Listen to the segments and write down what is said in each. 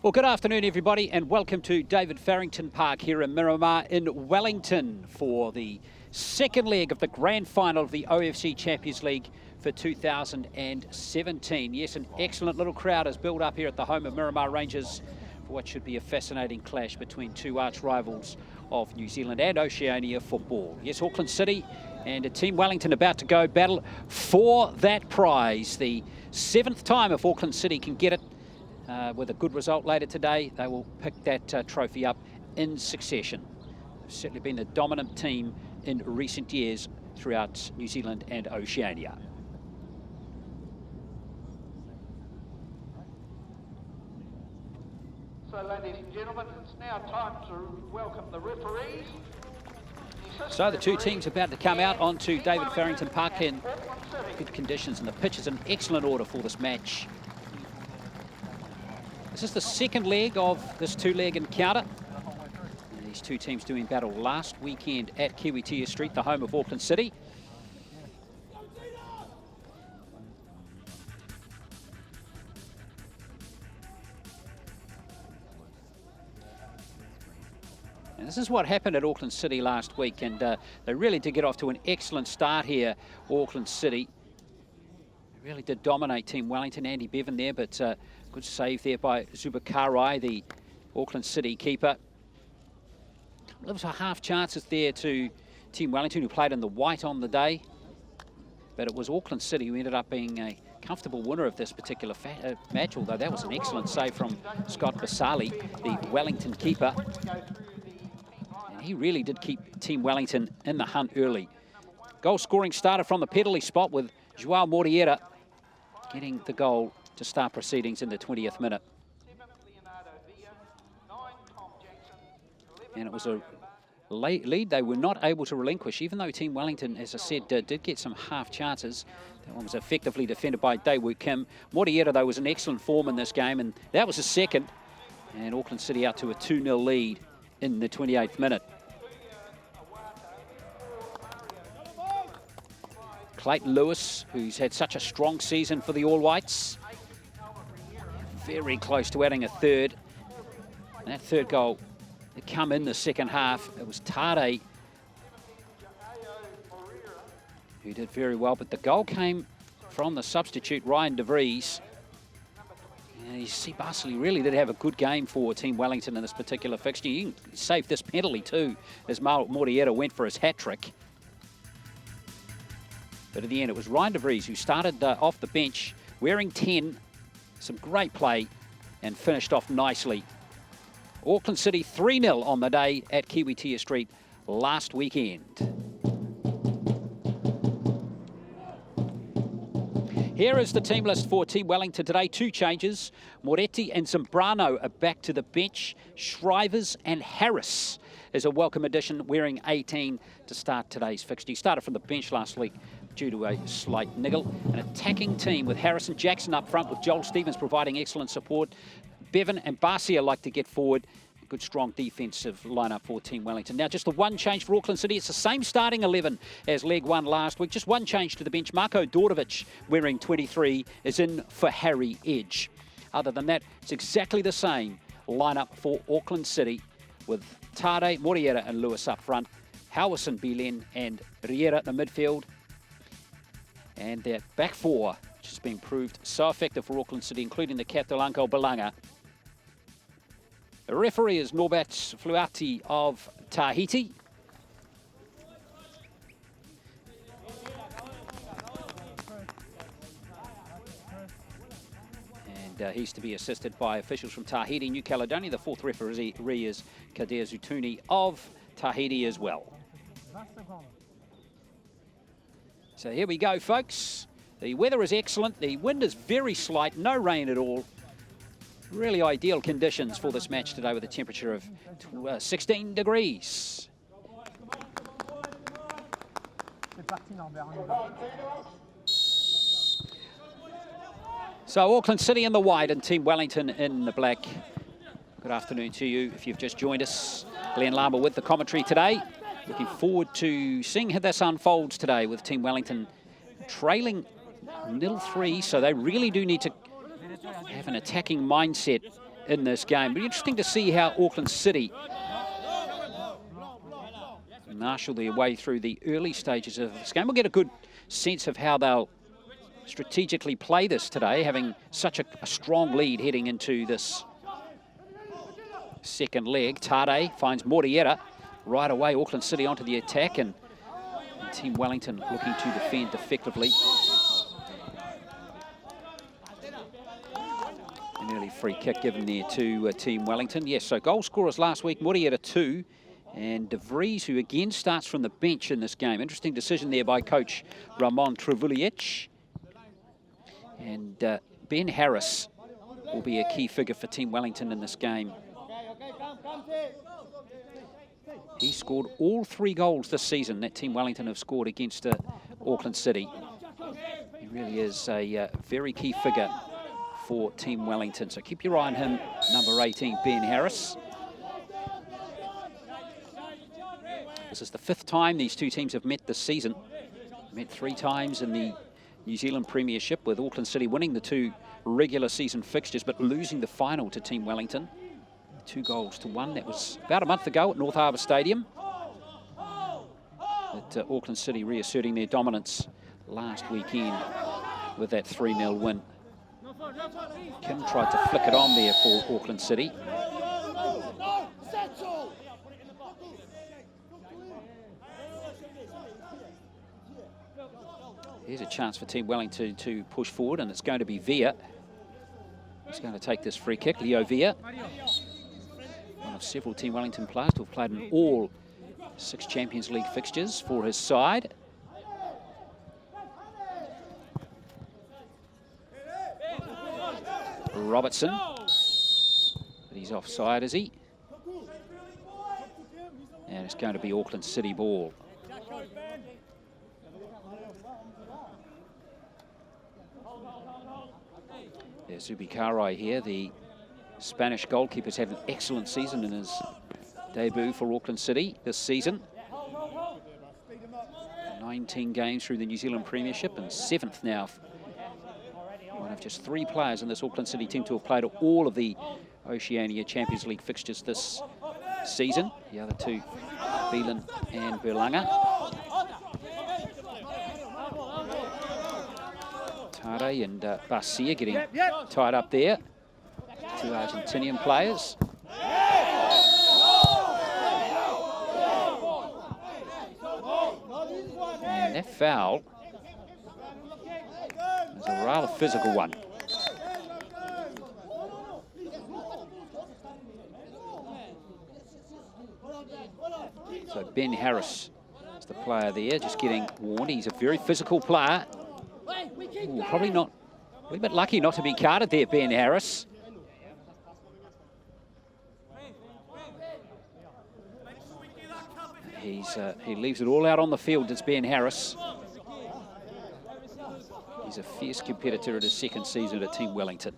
Well, good afternoon, everybody, and welcome to David Farrington Park here in Miramar in Wellington for the second leg of the grand final of the OFC Champions League for 2017. Yes, an excellent little crowd has built up here at the home of Miramar Rangers for what should be a fascinating clash between two arch rivals of New Zealand and Oceania football. Yes, Auckland City and Team Wellington about to go battle for that prize. The seventh time if Auckland City can get it. With a good result later today, they will pick that trophy up in succession. They've certainly been the dominant team in recent years throughout New Zealand and Oceania. So, ladies and gentlemen, it's now time to welcome the referees. So the two teams about to come out onto David Farrington Park in good conditions, and the pitch is in excellent order for this match. This is the second leg of this two-leg encounter. And these two teams doing battle last weekend at Kiwitea Street, the home of Auckland City. And this is what happened at Auckland City last week, and they really did get off to an excellent start here, Auckland City. They really did dominate Team Wellington. Andy Bevan there, but good save there by Zubakarai, the Auckland City keeper. There was a half chances there to Team Wellington, who played in the white on the day. But it was Auckland City who ended up being a comfortable winner of this particular match, although that was an excellent save from Scott Basali, the Wellington keeper. And he really did keep Team Wellington in the hunt early. Goal scoring started from the penalty spot with Joao Moriera getting the goal to start proceedings in the 20th minute. And it was a lead they were not able to relinquish, even though Team Wellington, as I said, did get some half chances. That one was effectively defended by Daewoo Kim. Moriera, though, was in excellent form in this game, and that was his second. And Auckland City out to a 2-0 lead in the 28th minute. Clayton Lewis, who's had such a strong season for the All Whites, very close to adding a third. And that third goal had come in the second half. It was Tade who did very well, but the goal came from the substitute, Ryan De Vries. And you see, Basili really did have a good game for Team Wellington in this particular fixture. You can save this penalty too, as Moriera went for his hat-trick. But at the end, it was Ryan De Vries who started off the bench wearing 10. Some great play and finished off nicely. Auckland City 3-0 on the day at Kiwitea Street last weekend. Here is the team list for Team Wellington today. Two changes. Moretti and Zambrano are back to the bench. Shrivers and Harris is a welcome addition, wearing 18 to start today's fixture. He started from the bench last week due to a slight niggle. An attacking team with Harrison Jackson up front, with Joel Stevens providing excellent support. Bevan and Barcia like to get forward. Good, strong defensive lineup for Team Wellington. Now, just the one change for Auckland City. It's the same starting 11 as leg one last week. Just one change to the bench. Marko Dordovic, wearing 23, is in for Harry Edge. Other than that, it's exactly the same lineup for Auckland City, with Tade, Moriera and Lewis up front. Howison, Bilen and Riera at the midfield. And their back four, which has been proved so effective for Auckland City, including the Katalanko Balanga. The referee is Norbert Fluati of Tahiti. And he's to be assisted by officials from Tahiti, New Caledonia. The fourth referee is Kader Zutuni of Tahiti as well. So here we go, folks. The weather is excellent. The wind is very slight, no rain at all. Really ideal conditions for this match today, with a temperature of 16 degrees. So Auckland City in the white and Team Wellington in the black. Good afternoon to you if you've just joined us. Glenn Lamba with the commentary today. Looking forward to seeing how this unfolds today, with Team Wellington trailing 0-3, so they really do need to have an attacking mindset in this game. But interesting to see how Auckland City marshal their way through the early stages of this game. We'll get a good sense of how they'll strategically play this today, having such a strong lead heading into this second leg. Tade finds Moriera right away. Auckland City onto the attack, and Team Wellington looking to defend effectively. An early free kick given there to Team Wellington. Yes, so goal scorers last week, Moriera 2, and De Vries, who again starts from the bench in this game. Interesting decision there by coach Ramon Trevulic. And Ben Harris will be a key figure for Team Wellington in this game. He scored all 3 goals this season that Team Wellington have scored against Auckland City. He really is a very key figure for Team Wellington. So keep your eye on him, number 18, Ben Harris. This is the 5th time these two teams have met this season. Met 3 times in the New Zealand Premiership, with Auckland City winning the 2 regular season fixtures but losing the final to Team Wellington. 2-1. That was about a month ago at North Harbour Stadium. But Auckland City reasserting their dominance last weekend with that 3-0 win. Kim tried to flick it on there for Auckland City. Here's a chance for Team Wellington to push forward, and it's going to be Villa. He's going to take this free kick, Leo Villa. One of several Team Wellington players to have played in all 6 Champions League fixtures for his side. Robertson. But he's offside, is he? And it's going to be Auckland City ball. There's Zubikarai here. The Spanish goalkeeper's had an excellent season in his debut for Auckland City this season. 19 games through the New Zealand Premiership, and 7th now. One of just 3 players in this Auckland City team to have played all of the Oceania Champions League fixtures this season. The other 2, Beelan and Berlanga. Tade and Barcia getting tied up there. 2 Argentinian players. And that foul is a rather physical one. So Ben Harris is the player there, just getting warned. He's a very physical player. Ooh, probably not, a bit lucky not to be carded there, Ben Harris. He leaves it all out on the field. It's Ben Harris. He's a fierce competitor at his 2nd season at Team Wellington.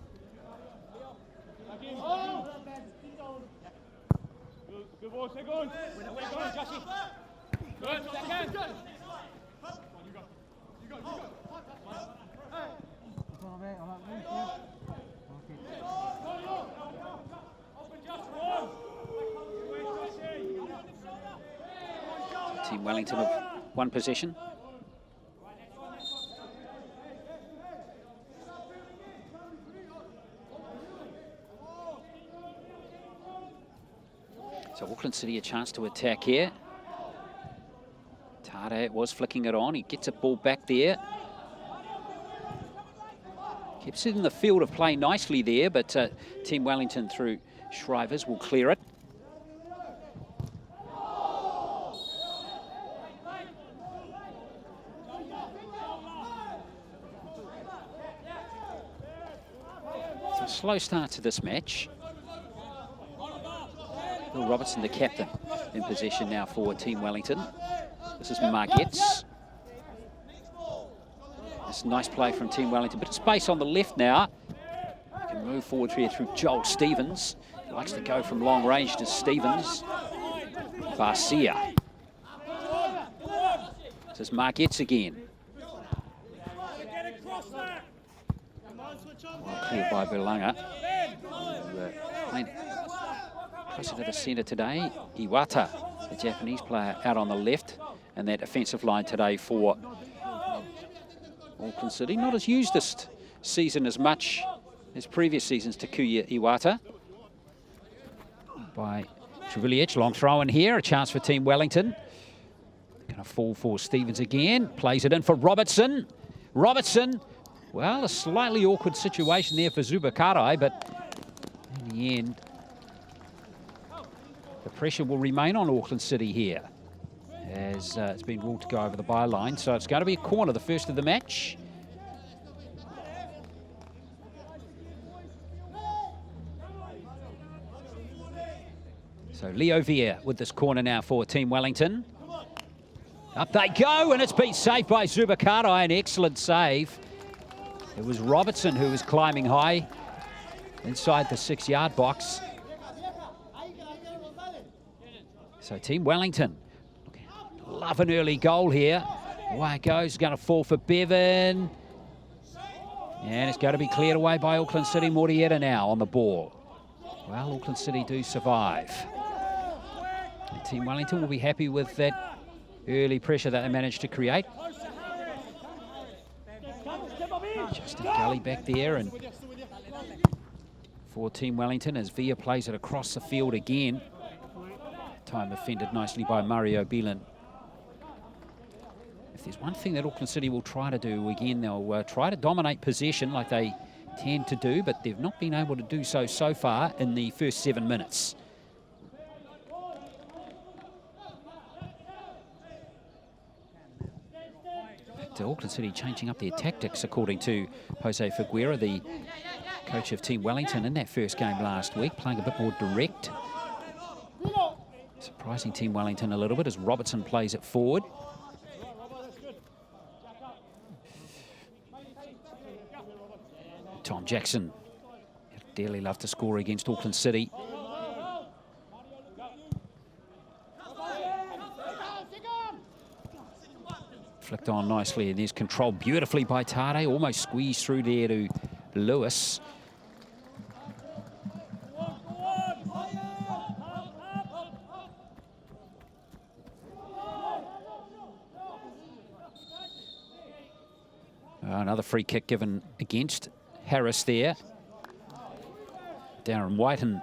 Team Wellington have 1 possession. So Auckland City a chance to attack here. Tade was flicking it on. He gets a ball back there. Keeps it in the field of play nicely there, but Team Wellington through Shrivers will clear it. It's a slow start to this match. Will Robertson, the captain, in possession now for Team Wellington. This is Margetts. This nice play from Team Wellington. Bit of space on the left now. He can move forward here through Joel Stevens. He likes to go from long range to Stevens. Barcia. This is Margetts again. Well cleared by Berlanga. Closer to the centre today. Iwata, the Japanese player, out on the left. And that offensive line today for Auckland City. Not as used this season as much as previous seasons. Takuya Iwata by Trevilic. Long throw in here. A chance for Team Wellington. Going to fall for Stevens again. Plays it in for Robertson. Robertson. Well, a slightly awkward situation there for Zubakarai, but in the end, the pressure will remain on Auckland City here, as it's been ruled to go over the byline. So it's going to be a corner, the first of the match. So Leo Veer with this corner now for Team Wellington. Up they go, and it's been saved by Zubakarai, an excellent save. It was Robertson who was climbing high inside the 6-yard box. So Team Wellington, love an early goal here. Away it goes, going to fall for Bevan. And it's going to be cleared away by Auckland City. Morieta now on the ball. Well, Auckland City do survive. And Team Wellington will be happy with that early pressure that they managed to create. Justin Gully back there, and for Team Wellington as Via plays it across the field again. Time defended nicely by Mario Beelan. If there's one thing that Auckland City will try to do, again, they'll try to dominate possession like they tend to do, but they've not been able to do so far in the first 7 minutes. Auckland City changing up their tactics, according to Jose Figueira, the coach of Team Wellington, in that first game last week, playing a bit more direct. Surprising Team Wellington a little bit as Robertson plays it forward. Tom Jackson, he'd dearly love to score against Auckland City. Flicked on nicely, and there's controlled beautifully by Tade. Almost squeezed through there to Lewis. Another free kick given against Harris there. Darren White and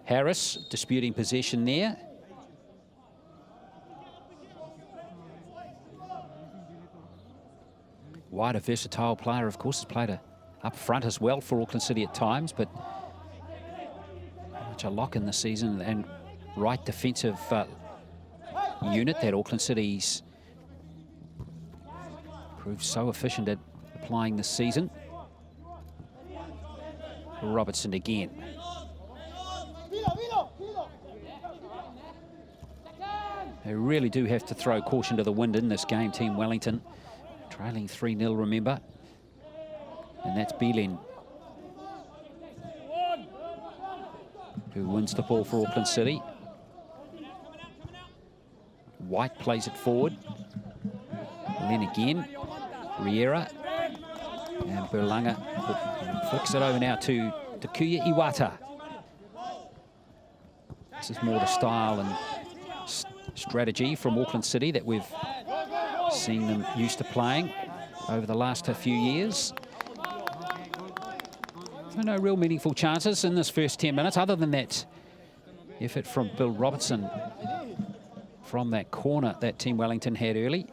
Harris disputing possession there. White, a versatile player, of course, has played up front as well for Auckland City at times, but much a lock in the season and right defensive unit that Auckland City's proved so efficient at applying this season. Robertson again. They really do have to throw caution to the wind in this game, Team Wellington. Trailing 3-0, remember. And that's Beelin, who wins the ball for Auckland City. White plays it forward. And then again, Riera. And Berlanga flicks it over now to Takuya Iwata. This is more the style and strategy from Auckland City that we've seen them used to playing over the last few years. No real meaningful chances in this first 10 minutes, other than that effort from Bill Robertson from that corner that Team Wellington had early.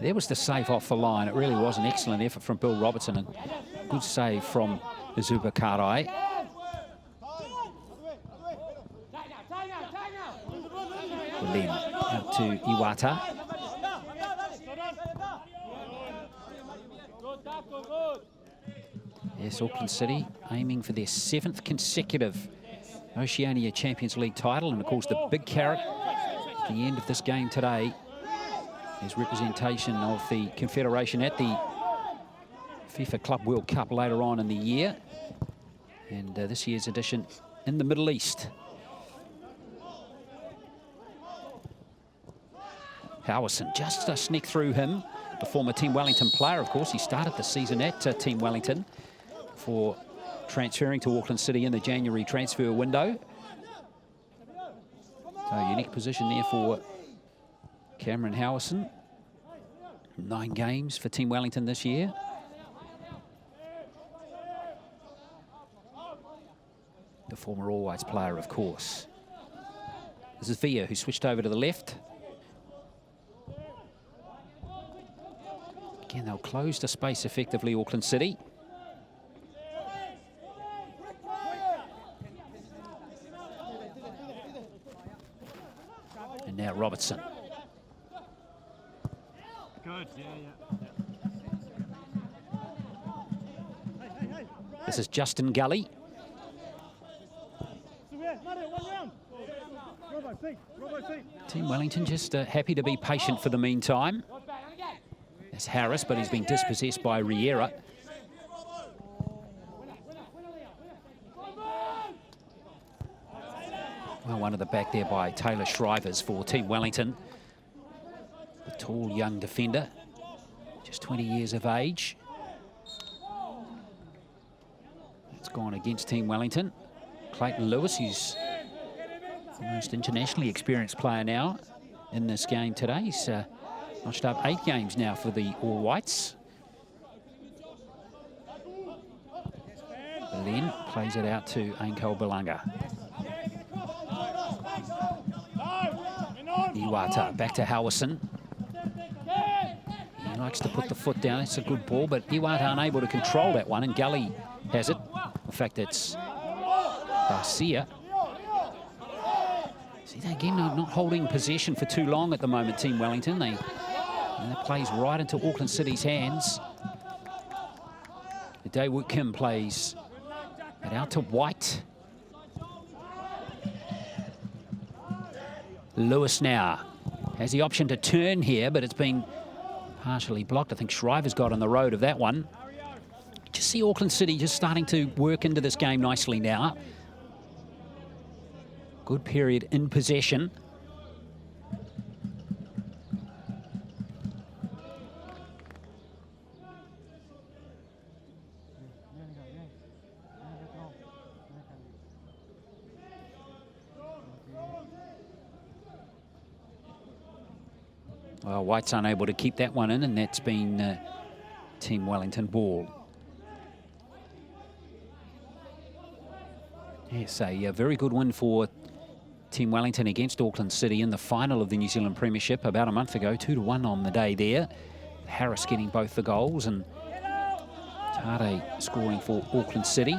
There was the save off the line. It really was an excellent effort from Bill Robertson, and good save from Zubakarai. Then out to Iwata. Yes, Auckland City aiming for their 7th consecutive Oceania Champions League title, and of course the big carrot at the end of this game today is representation of the Confederation at the FIFA Club World Cup later on in the year. And this year's edition in the Middle East. Howison just sneaked through him. The former Team Wellington player, of course. He started the season at Team Wellington for transferring to Auckland City in the January transfer window. So a unique position there for Cameron Howison. 9 games for Team Wellington this year. The former All Whites player, of course. This is Villa, who switched over to the left. Again, they'll close the space effectively, Auckland City. And now Robertson. Good, yeah. This is Justin Gully. Team Wellington just happy to be patient for the meantime. That's Harris, but he's been dispossessed by Riera. Well, one at the back there by Taylor Shrivers for Team Wellington. The tall young defender, just 20 years of age. It's gone against Team Wellington. Clayton Lewis, who's the most internationally experienced player now in this game today. He's notched up 8 games now for the All Whites. Then plays it out to Ainko Belanga. Iwata back to Howison. He likes to put the foot down. It's a good ball, but Iwata unable to control that one, and Gully has it. In fact, it's Garcia. See, they again not holding possession for too long at the moment, Team Wellington. And that plays right into Auckland City's hands. Daewook Kim plays it out to White. Lewis now has the option to turn here, but it's been partially blocked. I think Shriver's got on the road of that one. Just see Auckland City just starting to work into this game nicely now. Good period in possession. Well, White's unable to keep that one in, and that's been Team Wellington ball. Yes, a very good win for Team Wellington against Auckland City in the final of the New Zealand Premiership about a month ago, 2-1 on the day there. Harris getting both the goals and Tade scoring for Auckland City.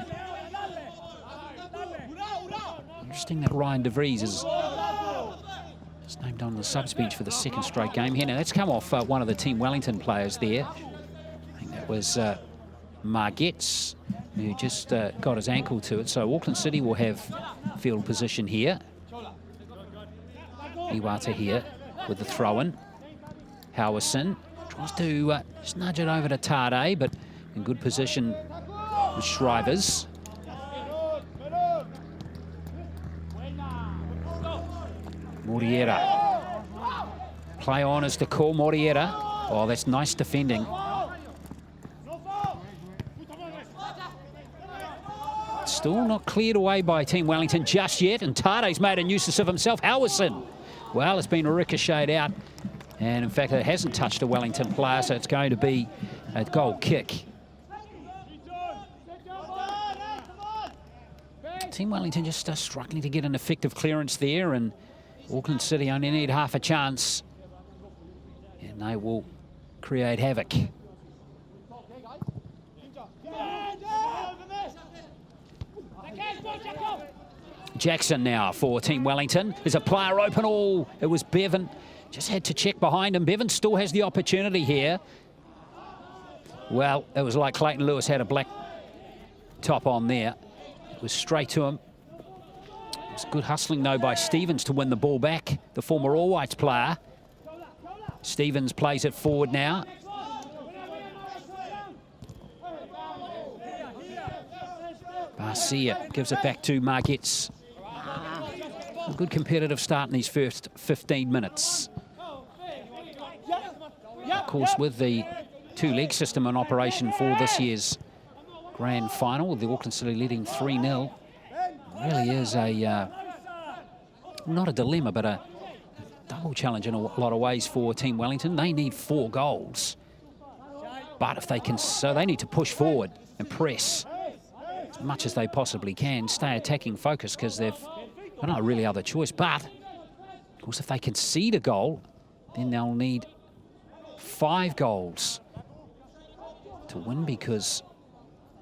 Interesting that Ryan De Vries is named on the subs bench for the 2nd straight game here. Now, that's come off one of the Team Wellington players there. I think that was Margetts, who just got his ankle to it. So Auckland City will have field position here. Iwata here with the throw-in. Howison tries to just nudge it over to Tade, but in good position with Shrivers. Moriera. Play on is the call, Moriera. Oh, that's nice defending. Still not cleared away by Team Wellington just yet, and Tade's made a nuisance of himself. Howison. Well, it's been ricocheted out, and in fact, it hasn't touched a Wellington player, so it's going to be a goal kick. Team Wellington just struggling to get an effective clearance there, and Auckland City only need half a chance, and they will create havoc. Jackson now for Team Wellington. There's a player open. Oh, it was Bevan. Just had to check behind him. Bevan still has the opportunity here. Well, it was like Clayton Lewis had a black top on there. It was straight to him. It was good hustling, though, by Stevens to win the ball back, the former All Whites player. Stevens plays it forward now. Garcia gives it back to Margetts. A good competitive start in these first 15 minutes. Of course, with the two-leg system in operation for this year's grand final, the Auckland City leading 3-0, really is a, not a dilemma, but a double challenge in a lot of ways for Team Wellington. They need 4 goals. But if they can, so they need to push forward and press as much as they possibly can, stay attacking focus, because they've got no really other choice. But, of course, if they concede a goal, then they'll need 5 goals to win, because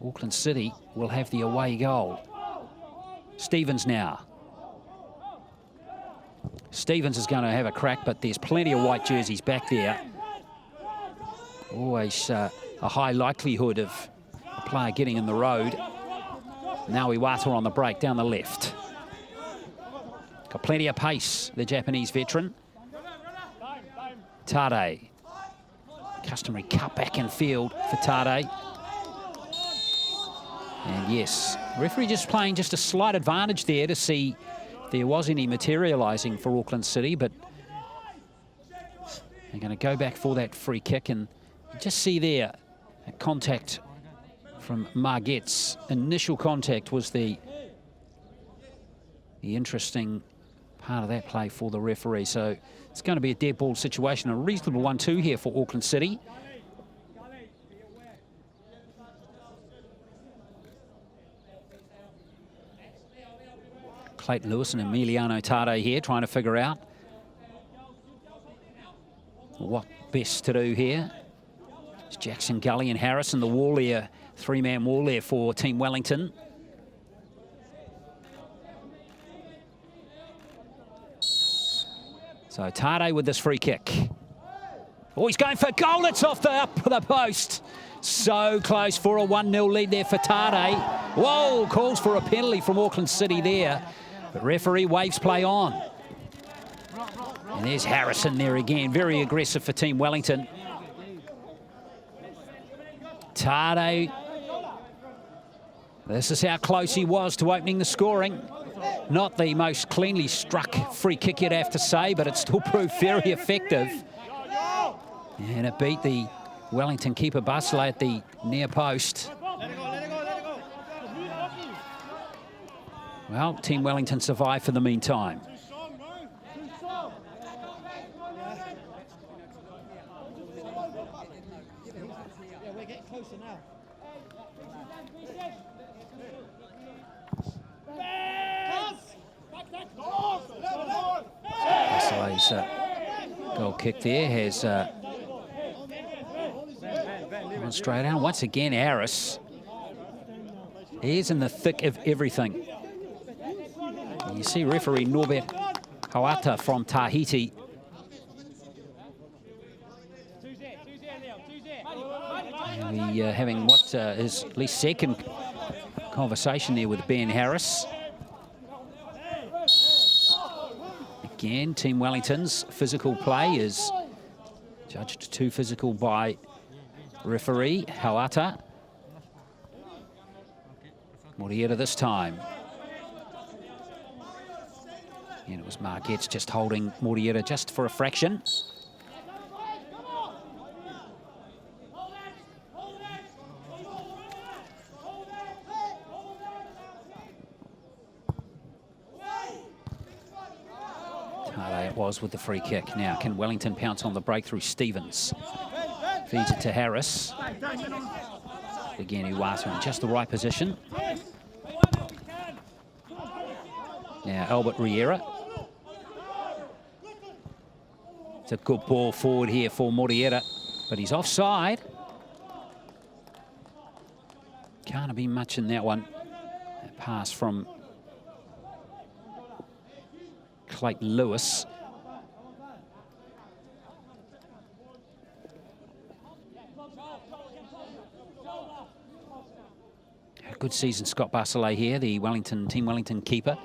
Auckland City will have the away goal. Stevens now. Stevens is going to have a crack, but there's plenty of white jerseys back there. Always a high likelihood of a player getting in the road. Now Iwata on the break down the left. Got plenty of pace, the Japanese veteran. Tade. Customary cut back in field for Tade. And yes, referee just playing just a slight advantage there to see if there was any materialising for Auckland City, but they're going to go back for that free kick, and just see there a contact from Margetts. Initial contact was the interesting part of that play for the referee. So it's going to be a dead ball situation, a reasonable 1-2 here for Auckland City. Clayton Lewis and Emiliano Tade here trying to figure out what best to do here. It's Jackson, Gully and Harris in the wall there, 3-man wall there for Team Wellington. So Tade with this free kick. Oh, he's going for goal. It's off the post. So close for a 1-0 lead there for Tade. Whoa, calls for a penalty from Auckland City there. But referee waves play on. And there's Harrison there again, very aggressive for Team Wellington. Tade, this is how close he was to opening the scoring. Not the most cleanly struck free kick, you'd have to say, but it still proved very effective. And it beat the Wellington keeper Basile at the near post. Well, Team Wellington survived for the meantime. Basile's goal kick there has gone straight out. Once again, Harris. He's in the thick of everything. You see referee Norbert Hawata from Tahiti. Having what is at least second conversation there with Ben Harris. Again, Team Wellington's physical play is judged too physical by referee Hawata. Morieta this time. And it was Margetts just holding Morieta just for a fraction. Tade it was with the free kick. Now, can Wellington pounce on the breakthrough? Stevens feeds it to Harris. Again, Iwata in just the right position. Now, Albert Riera. It's a good ball forward here for Morieta, but he's offside. Can't be much in that one. That pass from Clayton Lewis. A good season, Scott Basile here, the Team Wellington keeper.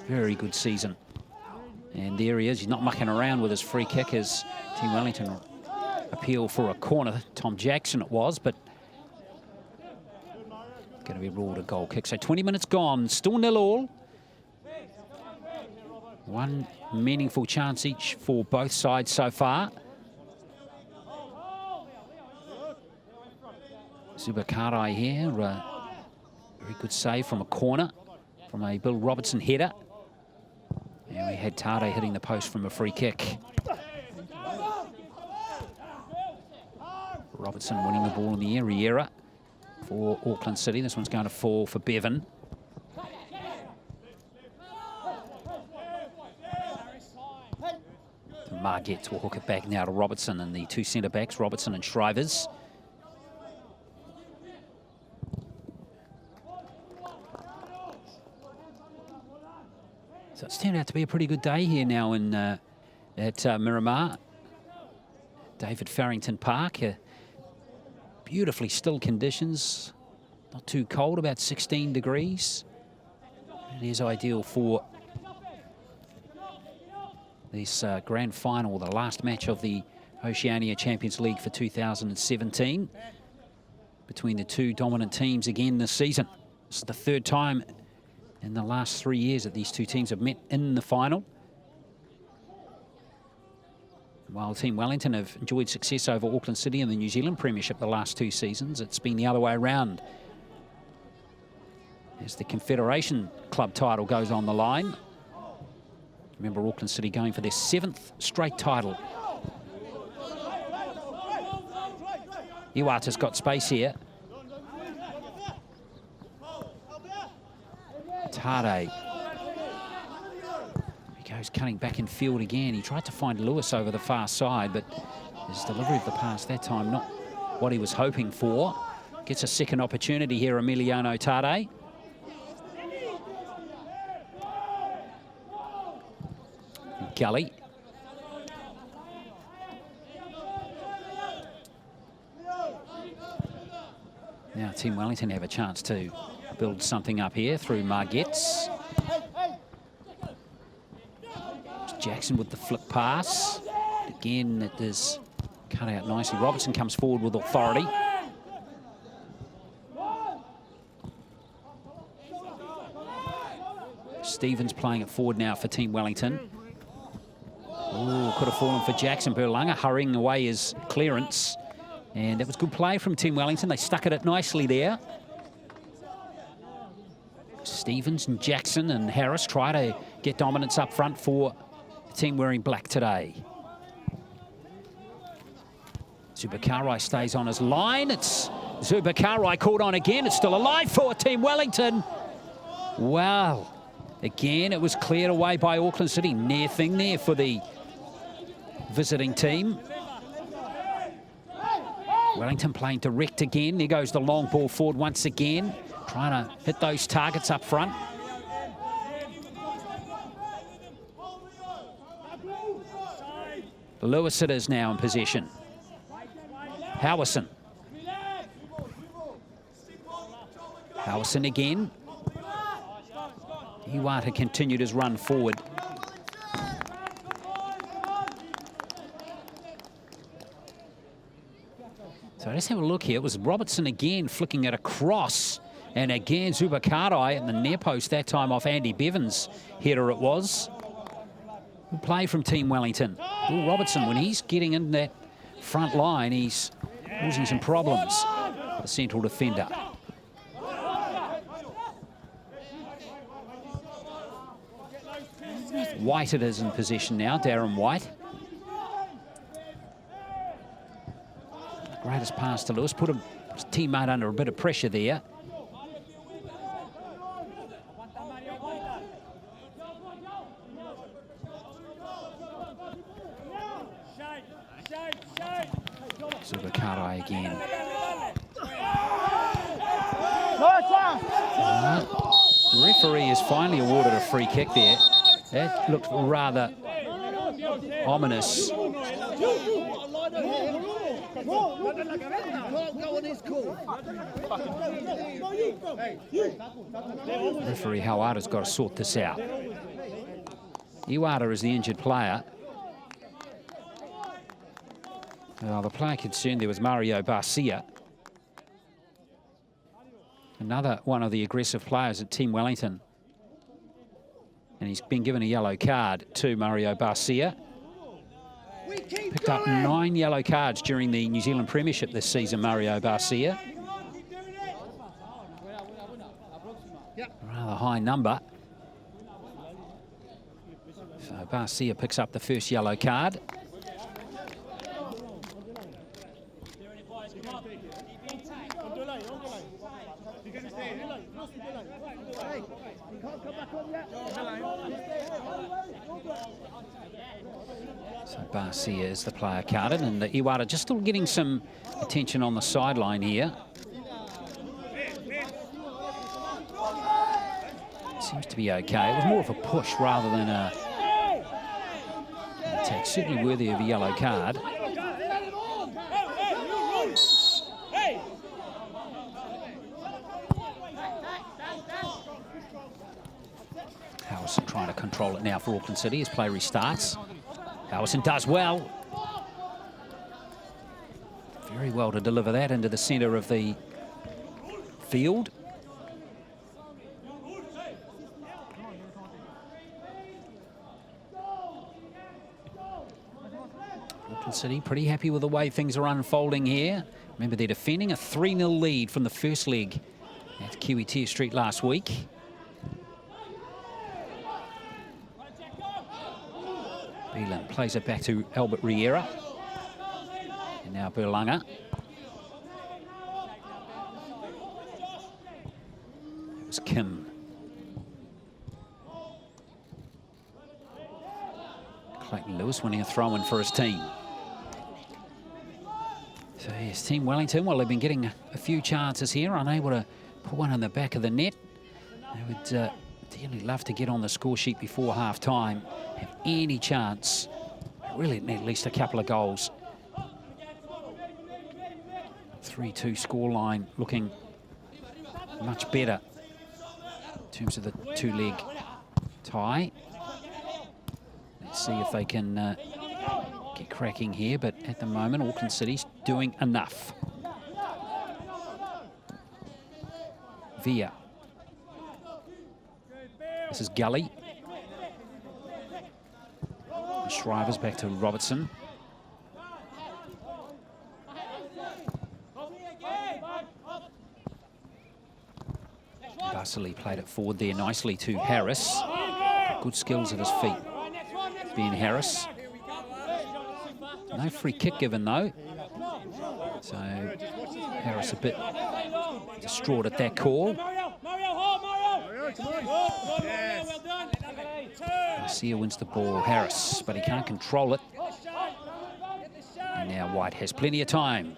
Very good season. And there he is. He's not mucking around with his free kick as Team Wellington appeal for a corner. Tom Jackson it was, but Going to be ruled a goal kick. So 20 minutes gone, still 0-0. One meaningful chance each for both sides so far. Zubakarai here, very good save from a corner, from a Bill Robertson header. And we had Tade hitting the post from a free kick. Robertson winning the ball in the area for Auckland City. This one's going to fall for Bevan. Margett will hook it back now to Robertson and the two centre-backs, Robertson and Shrivers. So it's turned out to be a pretty good day here now in at Miramar. David Farrington Park. Beautifully still conditions. Not too cold, about 16 degrees. It is ideal for this grand final, the last match of the Oceania Champions League for 2017 between the two dominant teams again this season. This is the third time in the last 3 years that these two teams have met in the final. While Team Wellington have enjoyed success over Auckland City in the New Zealand Premiership the last 2 seasons, it's been the other way around as the Confederation Club title goes on the line. Remember Auckland City going for their 7th straight title. Iwata's got space here. Tade. He goes cutting back in field again. He tried to find Lewis over the far side, but his delivery of the pass that time not what he was hoping for. Gets a second opportunity here, Emiliano Tade. Gully. Now Team Wellington have a chance to build something up here through Margetts. Jackson with the flick pass. Again, it is cut out nicely. Robertson comes forward with authority. Stevens playing it forward now for Team Wellington. Ooh, could have fallen for Jackson. Berlanga hurrying away his clearance. And that was good play from Team Wellington. They stuck at it nicely there. Stevens and Jackson and Harris try to get dominance up front for the team wearing black today. Zubakarai stays on his line. It's Zubakarai caught on again. It's still alive for Team Wellington. Wow. Again, it was cleared away by Auckland City. Near thing there for the visiting team. Wellington playing direct again. There goes the long ball forward once again. Trying to hit those targets up front. Lewis it is now in possession. Howison. Howison again. Iwata continued his run forward. So let's have a look here. It was Robertson again flicking it across. And again, Zubakarai at the near post, that time off Andy Bevan's header it was. Good play from Team Wellington. Will Robertson, when he's getting in that front line, he's causing some problems for the central defender. White it is in possession now, Darren White. Greatest pass to Lewis, put his teammate under a bit of pressure there. Zubakarai again. Referee has finally awarded a free kick there. That looked rather ominous. Referee Hawada's got to sort this out. Iwata is the injured player. The player concerned there was Mario Barcia. Another one of the aggressive players at Team Wellington. And he's been given a yellow card to Mario Barcia. Picked up 9 yellow cards during the New Zealand Premiership this season, Mario Barcia. Rather high number. So Barcia picks up the first yellow card. So Barcia is the player carded, and the Iwata just still getting some attention on the sideline here. Seems to be okay. It was more of a push rather than an attack. Certainly worthy of a yellow card. Howison trying to control it now for Auckland City as play restarts. Howison does well. Very well to deliver that into the centre of the field. Auckland City pretty happy with the way things are unfolding here. Remember, they're defending a 3-0 lead from the first leg at Kiwitea Street last week. Beelan plays it back to Albert Riera. And now Berlanga. It was Kim. Clayton Lewis winning a throw-in for his team. So yes, Team Wellington, well, they've been getting a few chances here, unable to put one in the back of the net. They would dearly love to get on the score sheet before half-time, have any chance. Really need at least a couple of goals. 3-2 scoreline looking much better in terms of the two-leg tie. Let's see if they can get cracking here, but at the moment, Auckland City's doing enough. Via. This is Gully. Shriver's back to Robertson. Vasily played it forward there nicely to Harris. Good skills at his feet. Ben Harris. No free kick given though. So Harris a bit distraught at that call. Garcia wins the ball, Harris, but he can't control it. And now White has plenty of time.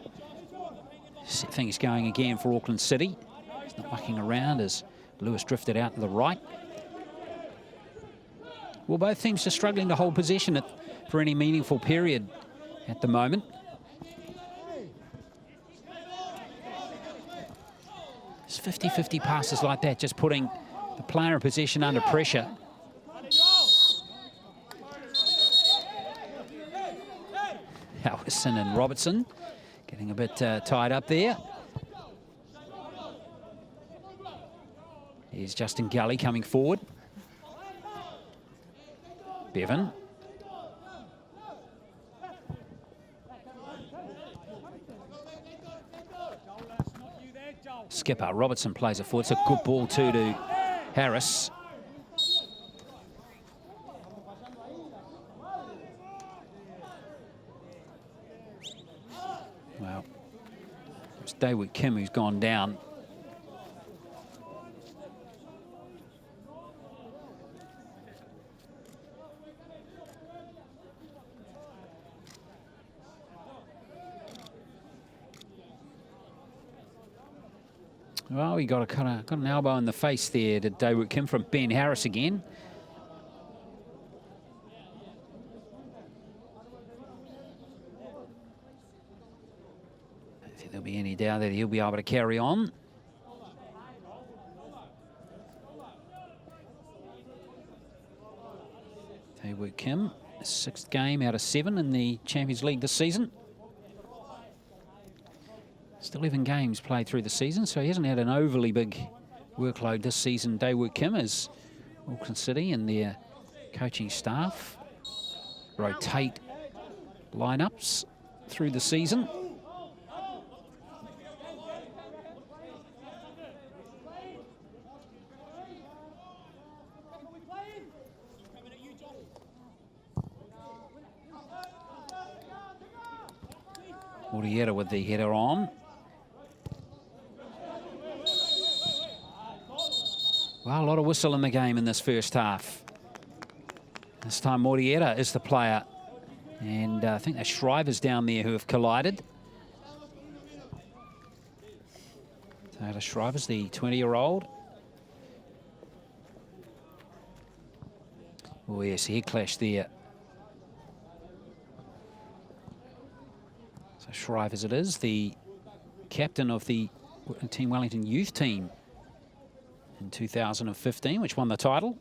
Things going again for Auckland City. He's not mucking around as Lewis drifted out to the right. Well, both teams are struggling to hold possession for any meaningful period at the moment. It's 50-50 passes like that, just putting the player in possession under pressure. Howison and Robertson getting a bit tied up there. Here's Justin Gully coming forward. Bevan. Skipper Robertson plays it forward. It's a good ball too to Harris. Well, it's Daewoo Kim who's gone down. Well, he got an elbow in the face there to Daewoo Kim from Ben Harris again. I don't think there'll be any doubt that he'll be able to carry on. Daewoo Kim, 6th game out of 7 in the Champions League this season. Just 11 games played through the season, so he hasn't had an overly big workload this season. Daewoo Kim as Auckland City and their coaching staff rotate lineups through the season. Moriera with the header on. Well, a lot of whistle in the game in this first half. This time Moriera is the player. And I think there's Shrivers down there who have collided. Taylor Shrivers, the 20-year-old. Oh, yes, head clash there. So Shrivers it is, the captain of the Team Wellington youth team in 2015, which won the title.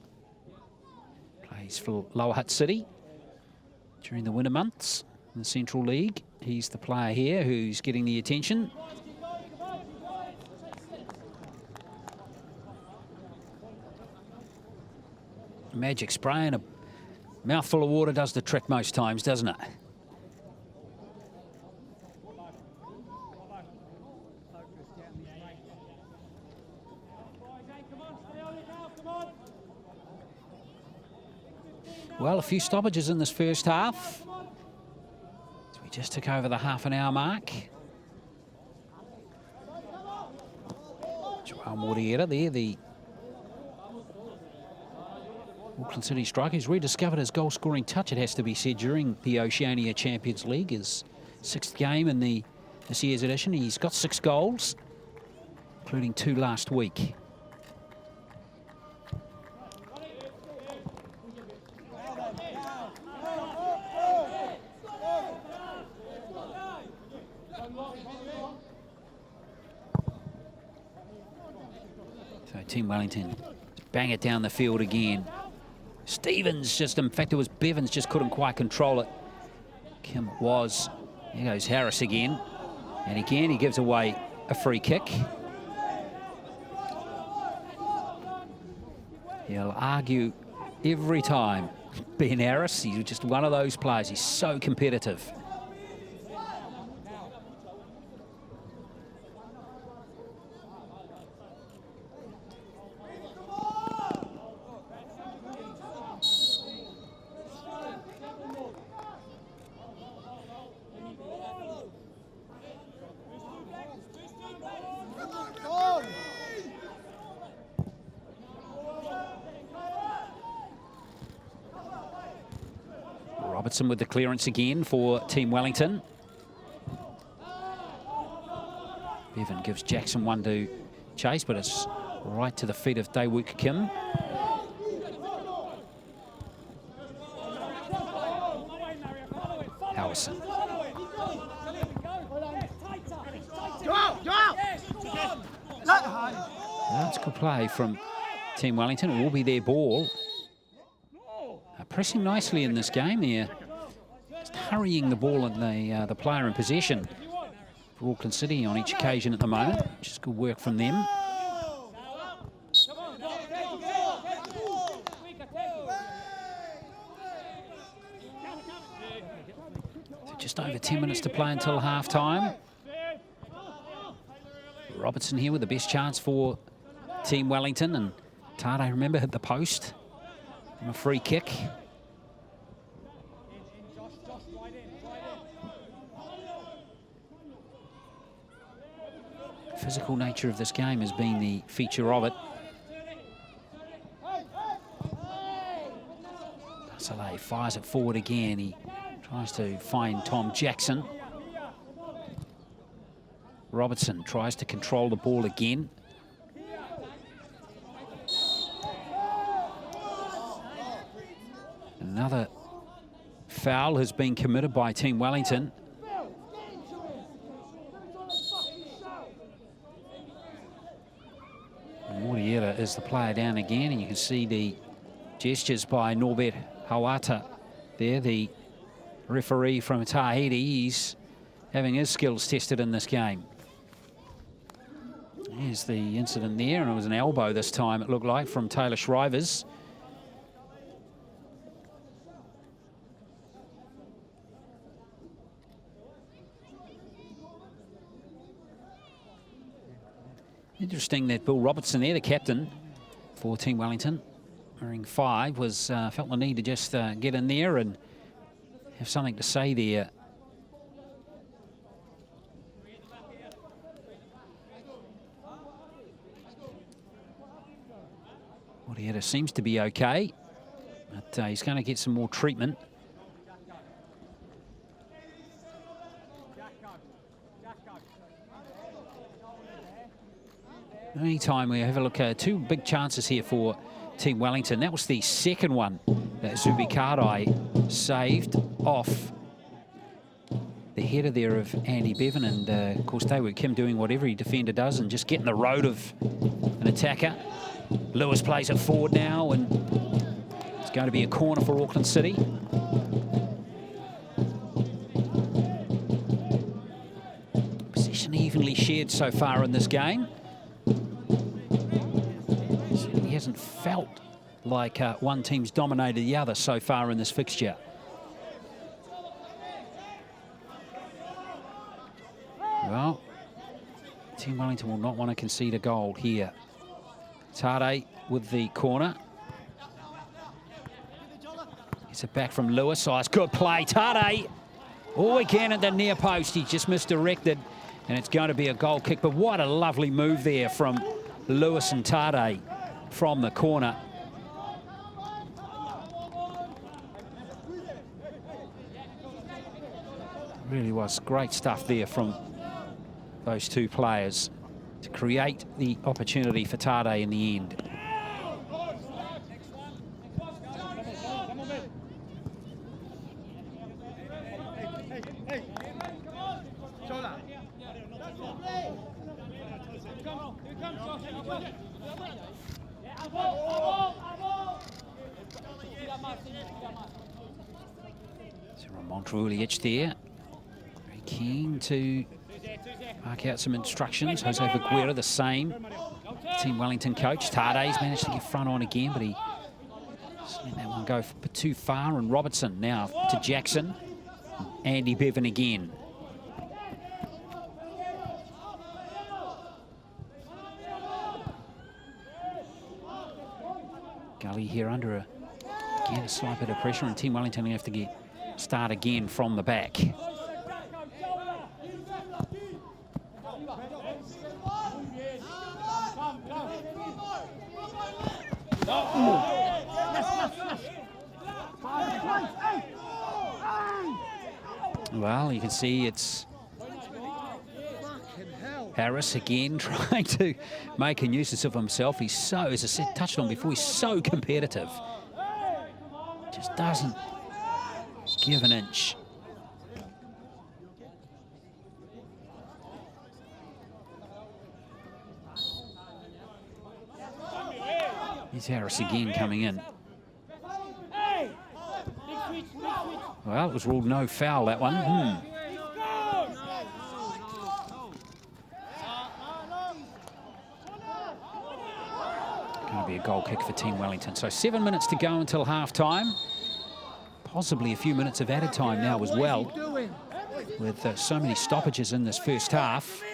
Plays for Lower Hutt City during the winter months in the Central League. He's the player here who's getting the attention. Magic spray and a mouthful of water does the trick most times, doesn't it? Well, a few stoppages in this first half. So we just took over the half-an-hour mark. Joao Moriera there, the Auckland City striker, who's rediscovered his goal-scoring touch, it has to be said, during the Oceania Champions League. His 6th game in this year's edition. He's got 6 goals, including 2 last week. So Team Wellington bang it down the field again. Stevens just, in fact, it was Bevans just couldn't quite control it. Kim was. There goes Harris again. And again, he gives away a free kick. He'll argue every time. Ben Harris, he's just one of those players. He's so competitive. Robertson with the clearance again for Team Wellington. Bevan gives Jackson one to chase, but it's right to the feet of Daewoo Kim. Howison. That's good play from Team Wellington. It will be their ball. Pressing nicely in this game here. Just hurrying the ball and the player in possession for Auckland City on each occasion at the moment, which is good work from them. So just over 10 minutes to play until half-time. Robertson here with the best chance for Team Wellington, and Tade, remember, hit the post from a free kick. Physical nature of this game has been the feature of it. Soleil fires it forward again. He tries to find Tom Jackson. Robertson tries to control the ball again. Another foul has been committed by Team Wellington. Moriera is the player down again, and you can see the gestures by Norbert Hawata there, the referee from Tahiti. He's having his skills tested in this game. Here's the incident there, and it was an elbow this time, it looked like, from Taylor Shrivers. Interesting that Bill Robertson there, the captain for Team Wellington, wearing 5, was felt the need to just get in there and have something to say there. Morieta seems to be okay, but he's going to get some more treatment. Anytime we have a look at 2 big chances here for Team Wellington. That was the second one that Zubi Kardai saved off the header there of Andy Bevan, and of course they were Kim doing what every defender does and just get in the road of an attacker. Lewis plays it forward now, and it's going to be a corner for Auckland City. Possession evenly shared so far in this game. Certainly hasn't felt like one team's dominated the other so far in this fixture. Well, Team Wellington will not want to concede a goal here. Tade with the corner. It's it back from Lewis. Oh, it's good play. Tade, all again at the near post. He just misdirected, and it's going to be a goal kick. But what a lovely move there from Lewis and Tade from the corner. Really was great stuff there from those 2 players to create the opportunity for Tade in the end. So Montreulic there, very keen to mark out some instructions. Jose Viguera the same. Team Wellington coach. Tade's managed to get front on again, but he just let that one go too far. And Robertson now to Jackson. Andy Bevan again. Gully here under again a slight bit of pressure, and Team Wellington will have to start again from the back. Well, you can see it's Harris again trying to make a nuisance of himself. He's so, as I said, touched on before, he's so competitive. Just doesn't give an inch. Here's Harris again coming in. Well, it was ruled no foul, that one. Going to be a goal kick for Team Wellington. So 7 minutes to go until half-time. Possibly a few minutes of added time now as well, with so many stoppages in this first half. In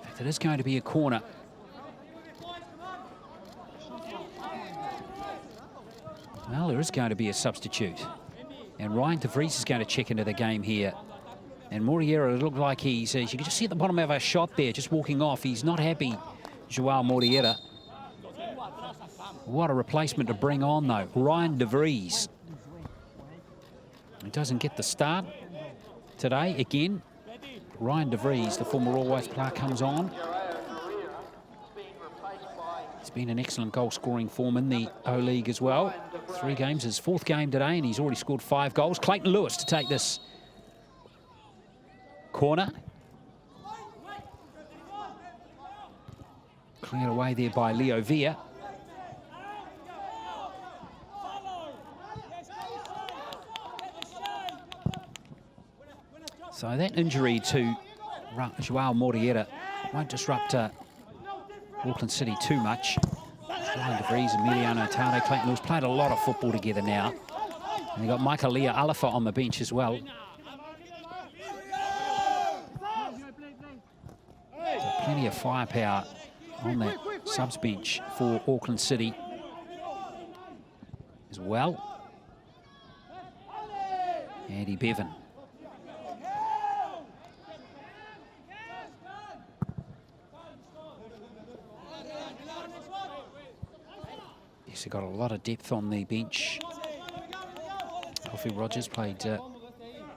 fact, it is going to be a corner. Well, there is going to be a substitute. And Ryan de Vries is going to check into the game here. And Morieta, it looked like you can just see at the bottom of our shot there, just walking off. He's not happy, Joao Morieta. What a replacement to bring on, though. Ryan de Vries. He doesn't get the start today again. Ryan de Vries, the former All-Whites player, comes on. He's been an excellent goal-scoring form in the O-League as well. 3 games, his 4th game today, and he's already scored 5 goals. Clayton Lewis to take this corner. Cleared away there by Leo Villa. So that injury to Joao Moriera won't disrupt Auckland City too much. Ryan De Vries, Emiliano Tade, Clayton Lewis played a lot of football together now. And they got Michael Leah Alafa on the bench as well. So plenty of firepower on that subs bench for Auckland City as well. Andy Bevan. Yes, they've got a lot of depth on the bench. Coffee Rogers played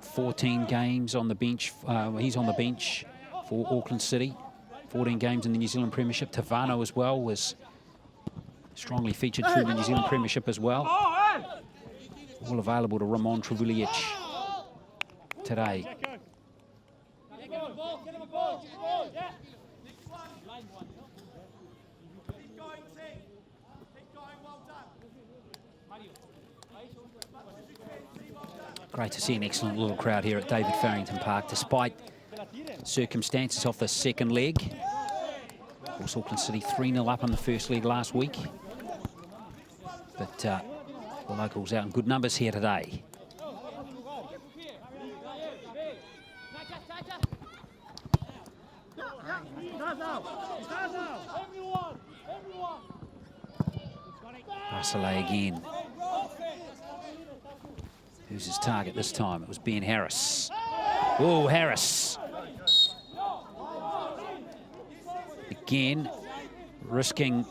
14 games on the bench. He's on the bench for Auckland City. 14 games in the New Zealand Premiership. Tavano as well was strongly featured through the New Zealand Premiership as well. All available to Ramon Trevuljic today. Great to see an excellent little crowd here at David Farrington Park, despite circumstances off the second leg. Of course, Auckland City 3-0 up on the first leg last week. But the locals out in good numbers here today. Barcelay again. Who's his target this time? It was Ben Harris. Oh, Harris. Again, risking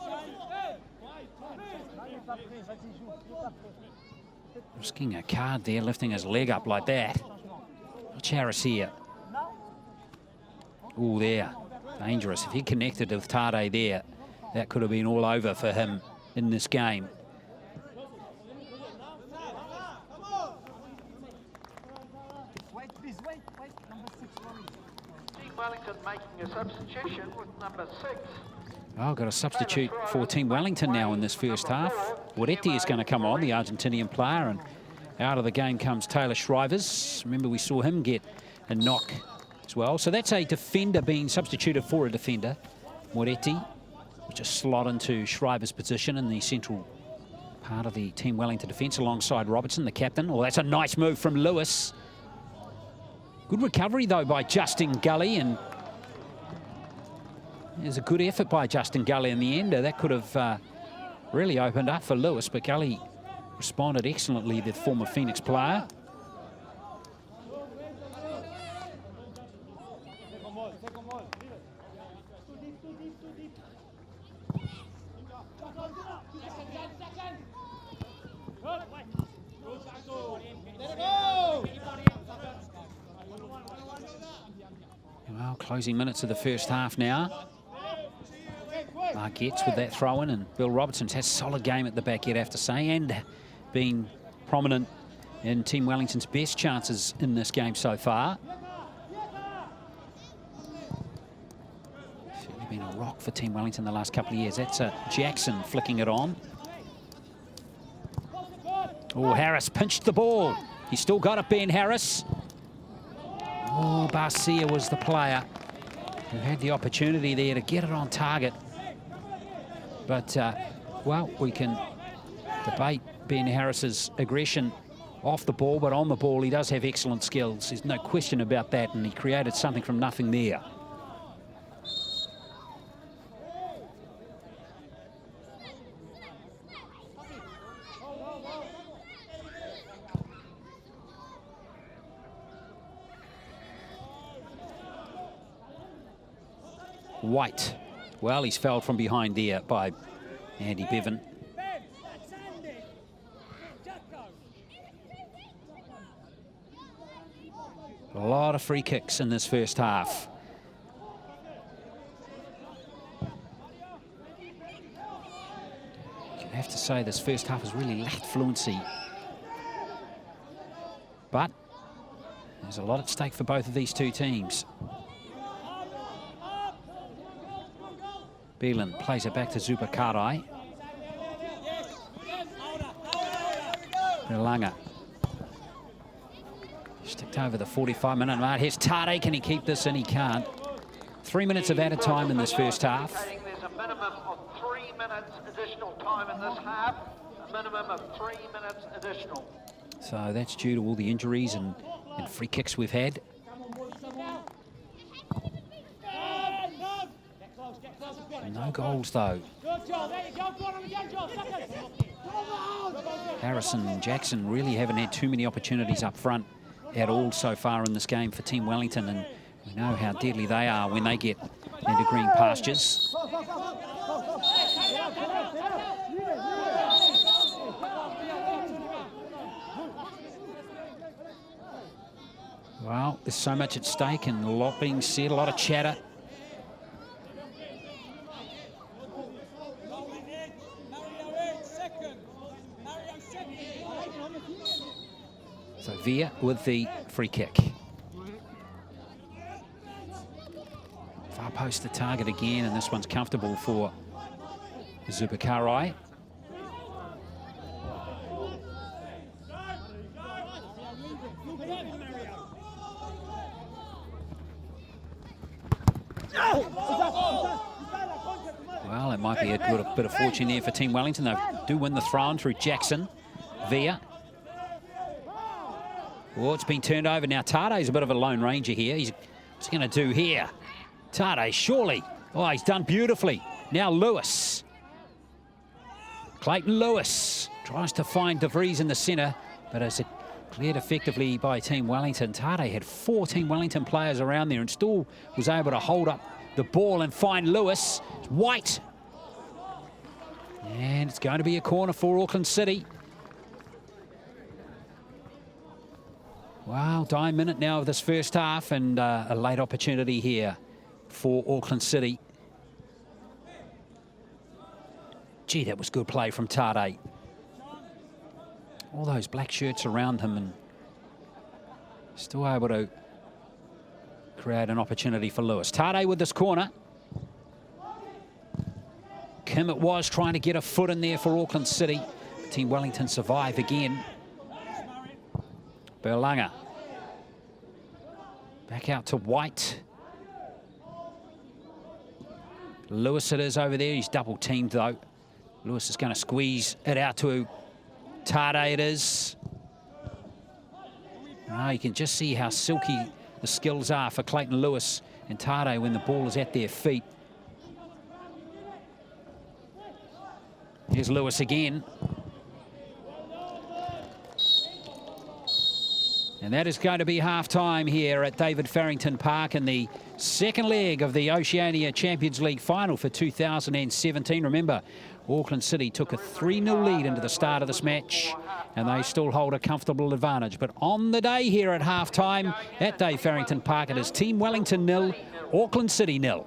a card there, lifting his leg up like that. Watch Harris here. Oh, there. Dangerous. If he connected with Tade there, that could have been all over for him in this game. Wellington making a substitution with number 6. Oh, got a substitute for Team Wellington now in this first half. Moretti is going to come on, the Argentinian player, and out of the game comes Taylor Shrivers. Remember, we saw him get a knock as well. So that's a defender being substituted for a defender. Moretti will just slot into Shrivers' position in the central part of the Team Wellington defence alongside Robertson, the captain. Oh, that's a nice move from Lewis. Good recovery, though, by Justin Gully, and there's a good effort by Justin Gully in the end. That could have really opened up for Lewis, but Gully responded excellently, the former Phoenix player. Well, closing minutes of the first half now. Marquette's with that throw-in, and Bill Robertson's had a solid game at the back, you'd have to say, and been prominent in Team Wellington's best chances in this game so far. Certainly been a rock for Team Wellington the last couple of years. That's Jackson flicking it on. Oh, Harris pinched the ball. He's still got it, Ben Harris. Oh, Barcia was the player who had the opportunity there to get it on target. But, well, we can debate Ben Harris's aggression off the ball, but on the ball he does have excellent skills. There's no question about that, and he created something from nothing there. White. Well, he's fouled from behind there by Andy Bevan. A lot of free kicks in this first half. You have to say this first half has really lacked fluency. But there's a lot at stake for both of these two teams. Beelan plays it back to Zubakarai. Relanga. Sticked over the 45-minute mark. Here's Tade. Can he keep this in? He can't. 3 minutes of added time in this first half. There's a minimum of 3 minutes additional time in this half. A minimum of 3 minutes additional. So that's due to all the injuries and free kicks we've had. No goals though. Harrison and Jackson really haven't had too many opportunities up front at all so far in this game for Team Wellington, and we know how deadly they are when they get into green pastures. Well, there's so much at stake and a lot being said, a lot of chatter. So Via with the free kick. Far post the target again, and this one's comfortable for Zubakarai. Well, it might be a good bit of fortune there for Team Wellington. They do win the throw-in through Jackson. Via. Oh, it's been turned over. Now Tade's a bit of a lone ranger here. What's he going to do here? Tade, surely. Oh, he's done beautifully. Now Lewis. Clayton Lewis tries to find De Vries in the centre, but as it cleared effectively by Team Wellington. Tade had 4 Team Wellington players around there and still was able to hold up the ball and find Lewis. White. And it's going to be a corner for Auckland City. Wow, dying minute now of this first half, and a late opportunity here for Auckland City. Gee, that was good play from Tade. All those black shirts around him and still able to create an opportunity for Lewis. Tade with this corner. Kim it was trying to get a foot in there for Auckland City. Team Wellington survive again. Berlanga. Back out to White. Lewis it is over there. He's double teamed though. Lewis is going to squeeze it out to Tade it is. Oh, you can just see how silky the skills are for Clayton Lewis and Tade when the ball is at their feet. Here's Lewis again. And that is going to be half-time here at David Farrington Park in the second leg of the Oceania Champions League final for 2017. Remember, Auckland City took a 3-0 lead into the start of this match, and they still hold a comfortable advantage. But on the day here at half-time at Dave Farrington Park, it is Team Wellington 0, Auckland City 0.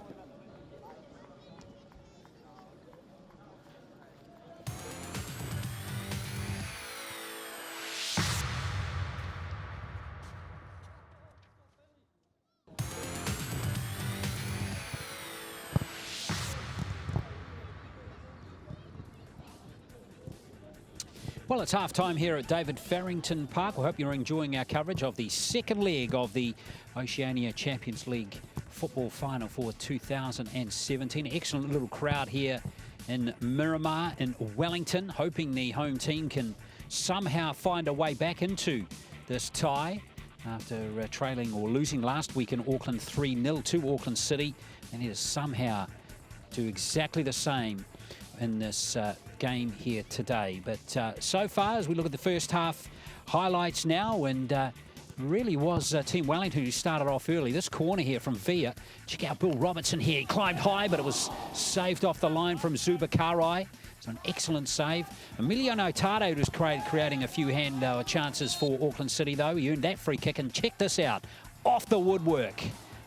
Well, it's half-time here at David Farrington Park. We hope you're enjoying our coverage of the second leg of the Oceania Champions League football final for 2017. Excellent little crowd here in Miramar in Wellington, hoping the home team can somehow find a way back into this tie after trailing or losing last week in Auckland 3-0 to Auckland City. And it is somehow do exactly the same in this game here today. But so far, as we look at the first half highlights now, and really was Team Wellington who started off early. This corner here from Via. Check out Bill Robertson here. He climbed high, but it was saved off the line from Zubakarai. It's an excellent save. Emiliano Tade was creating a few hand chances for Auckland City, though. He earned that free kick, and check this out. Off the woodwork.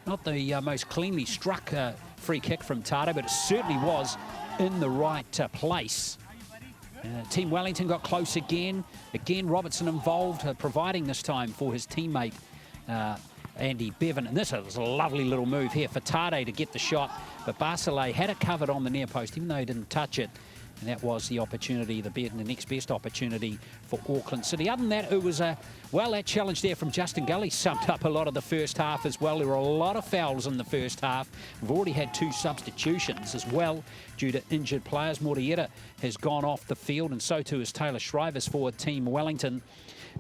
Not the most cleanly struck free kick from Tade, but it certainly was in the right place. Team Wellington got close again. Again, Robertson involved, providing this time for his teammate, Andy Bevan. And this was a lovely little move here for Tade to get the shot. But Barcelay had it covered on the near post, even though he didn't touch it. And that was the opportunity, the next best opportunity for Auckland City. Other than that, it was that challenge there from Justin Gully summed up a lot of the first half as well. There were a lot of fouls in the first half. We've already had 2 substitutions as well due to injured players. Morieta has gone off the field, and so too is Taylor Shrivers for Team Wellington.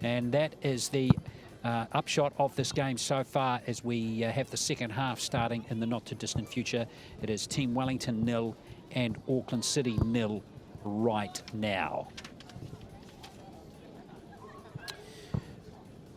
And that is the upshot of this game so far as we have the second half starting in the not-too-distant future. It is Team Wellington 0 and Auckland City 0 right now.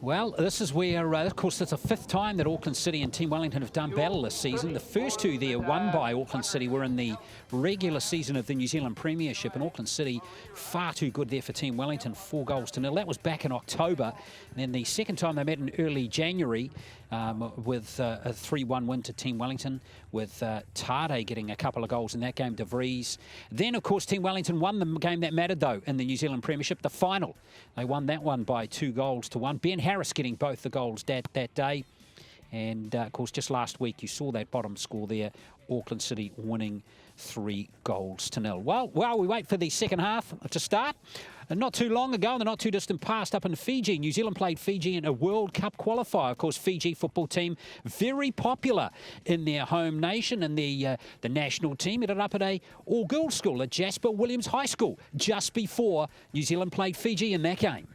Well, this is where, of course, it's the 5th time that Auckland City and Team Wellington have done battle this season. The first 2 there won by Auckland City were in the regular season of the New Zealand Premiership, and Auckland City far too good there for Team Wellington, 4-0. That was back in October. And then the second time they met in early January with a 3-1 win to Team Wellington, with Tade getting a couple of goals in that game, De Vries. Then, of course, Team Wellington won the game that mattered, though, in the New Zealand Premiership, the final. They won that one by 2-1. Ben Harris getting both the goals that day. And, of course, just last week you saw that bottom score there, Auckland City winning 3-0. Well, while we wait for the second half to start, not too long ago, in the not too distant past, up in Fiji, New Zealand played Fiji in a World Cup qualifier. Of course, Fiji football team very popular in their home nation, and the national team ended up at a all-girls school at Jasper Williams High School just before New Zealand played Fiji in that game.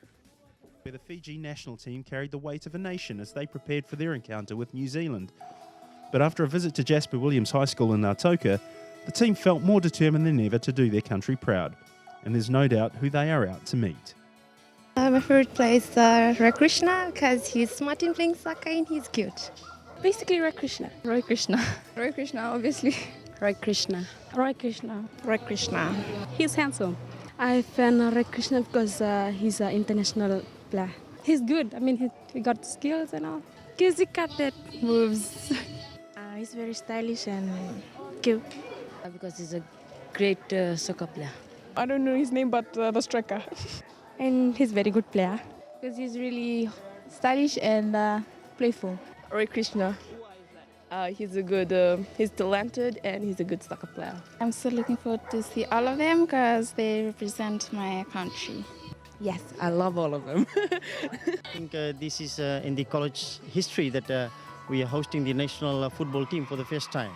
Where the Fiji national team carried the weight of a nation as they prepared for their encounter with New Zealand. But after a visit to Jasper Williams High School in Atoka, the team felt more determined than ever to do their country proud. And there's no doubt who they are out to meet. My favorite player is Rai Krishna because he's smart in playing soccer and he's cute. Basically Rai Krishna. Roy Krishna. Rai Krishna, obviously. Roy Krishna. Roy Krishna. Rai Krishna. He's handsome. I fan Roy Krishna because he's an international player. He's good. I mean, he got skills and all. Because he got that moves. He's very stylish and cute. Because he's a great soccer player. I don't know his name, but the striker. And he's a very good player. Because he's really stylish and playful. Roy Krishna. He's talented and he's a good soccer player. I'm still looking forward to see all of them because they represent my country. Yes, I love all of them. I think this is in the college history that we are hosting the national football team for the first time.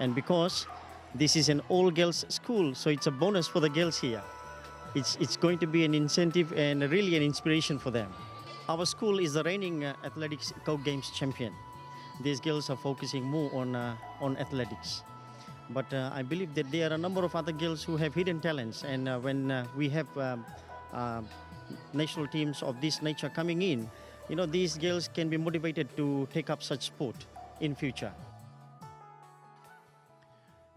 And because this is an all-girls school, so it's a bonus for the girls here. It's going to be an incentive and really an inspiration for them. Our school is the reigning athletics co-games champion. These girls are focusing more on athletics. But I believe that there are a number of other girls who have hidden talents, and when we have national teams of this nature coming in, these girls can be motivated to take up such sport in future.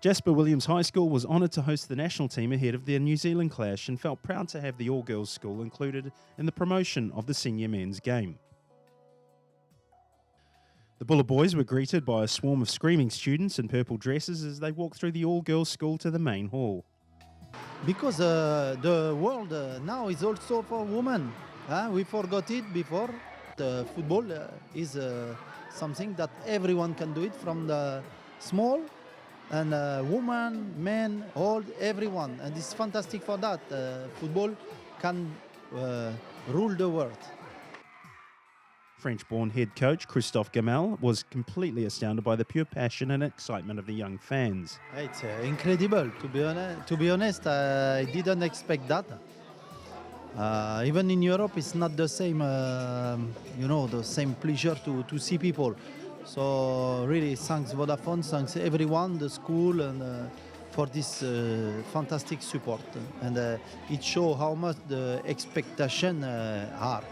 Jasper Williams High School was honoured to host the national team ahead of their New Zealand clash and felt proud to have the all-girls school included in the promotion of the senior men's game. The Buller boys were greeted by a swarm of screaming students in purple dresses as they walked through the all-girls school to the main hall. Because the world now is also for women. We forgot it before. The football is something that everyone can do it, from the small and woman, men, old, everyone. And it's fantastic for that. Football can rule the world. French-born head coach Christophe Gamel was completely astounded by the pure passion and excitement of the young fans. It's incredible, to be honest. I didn't expect that. Even in Europe, it's not the same, the same pleasure to see people. So really, thanks Vodafone, thanks everyone, the school, and for this fantastic support. And it shows how much the expectations are.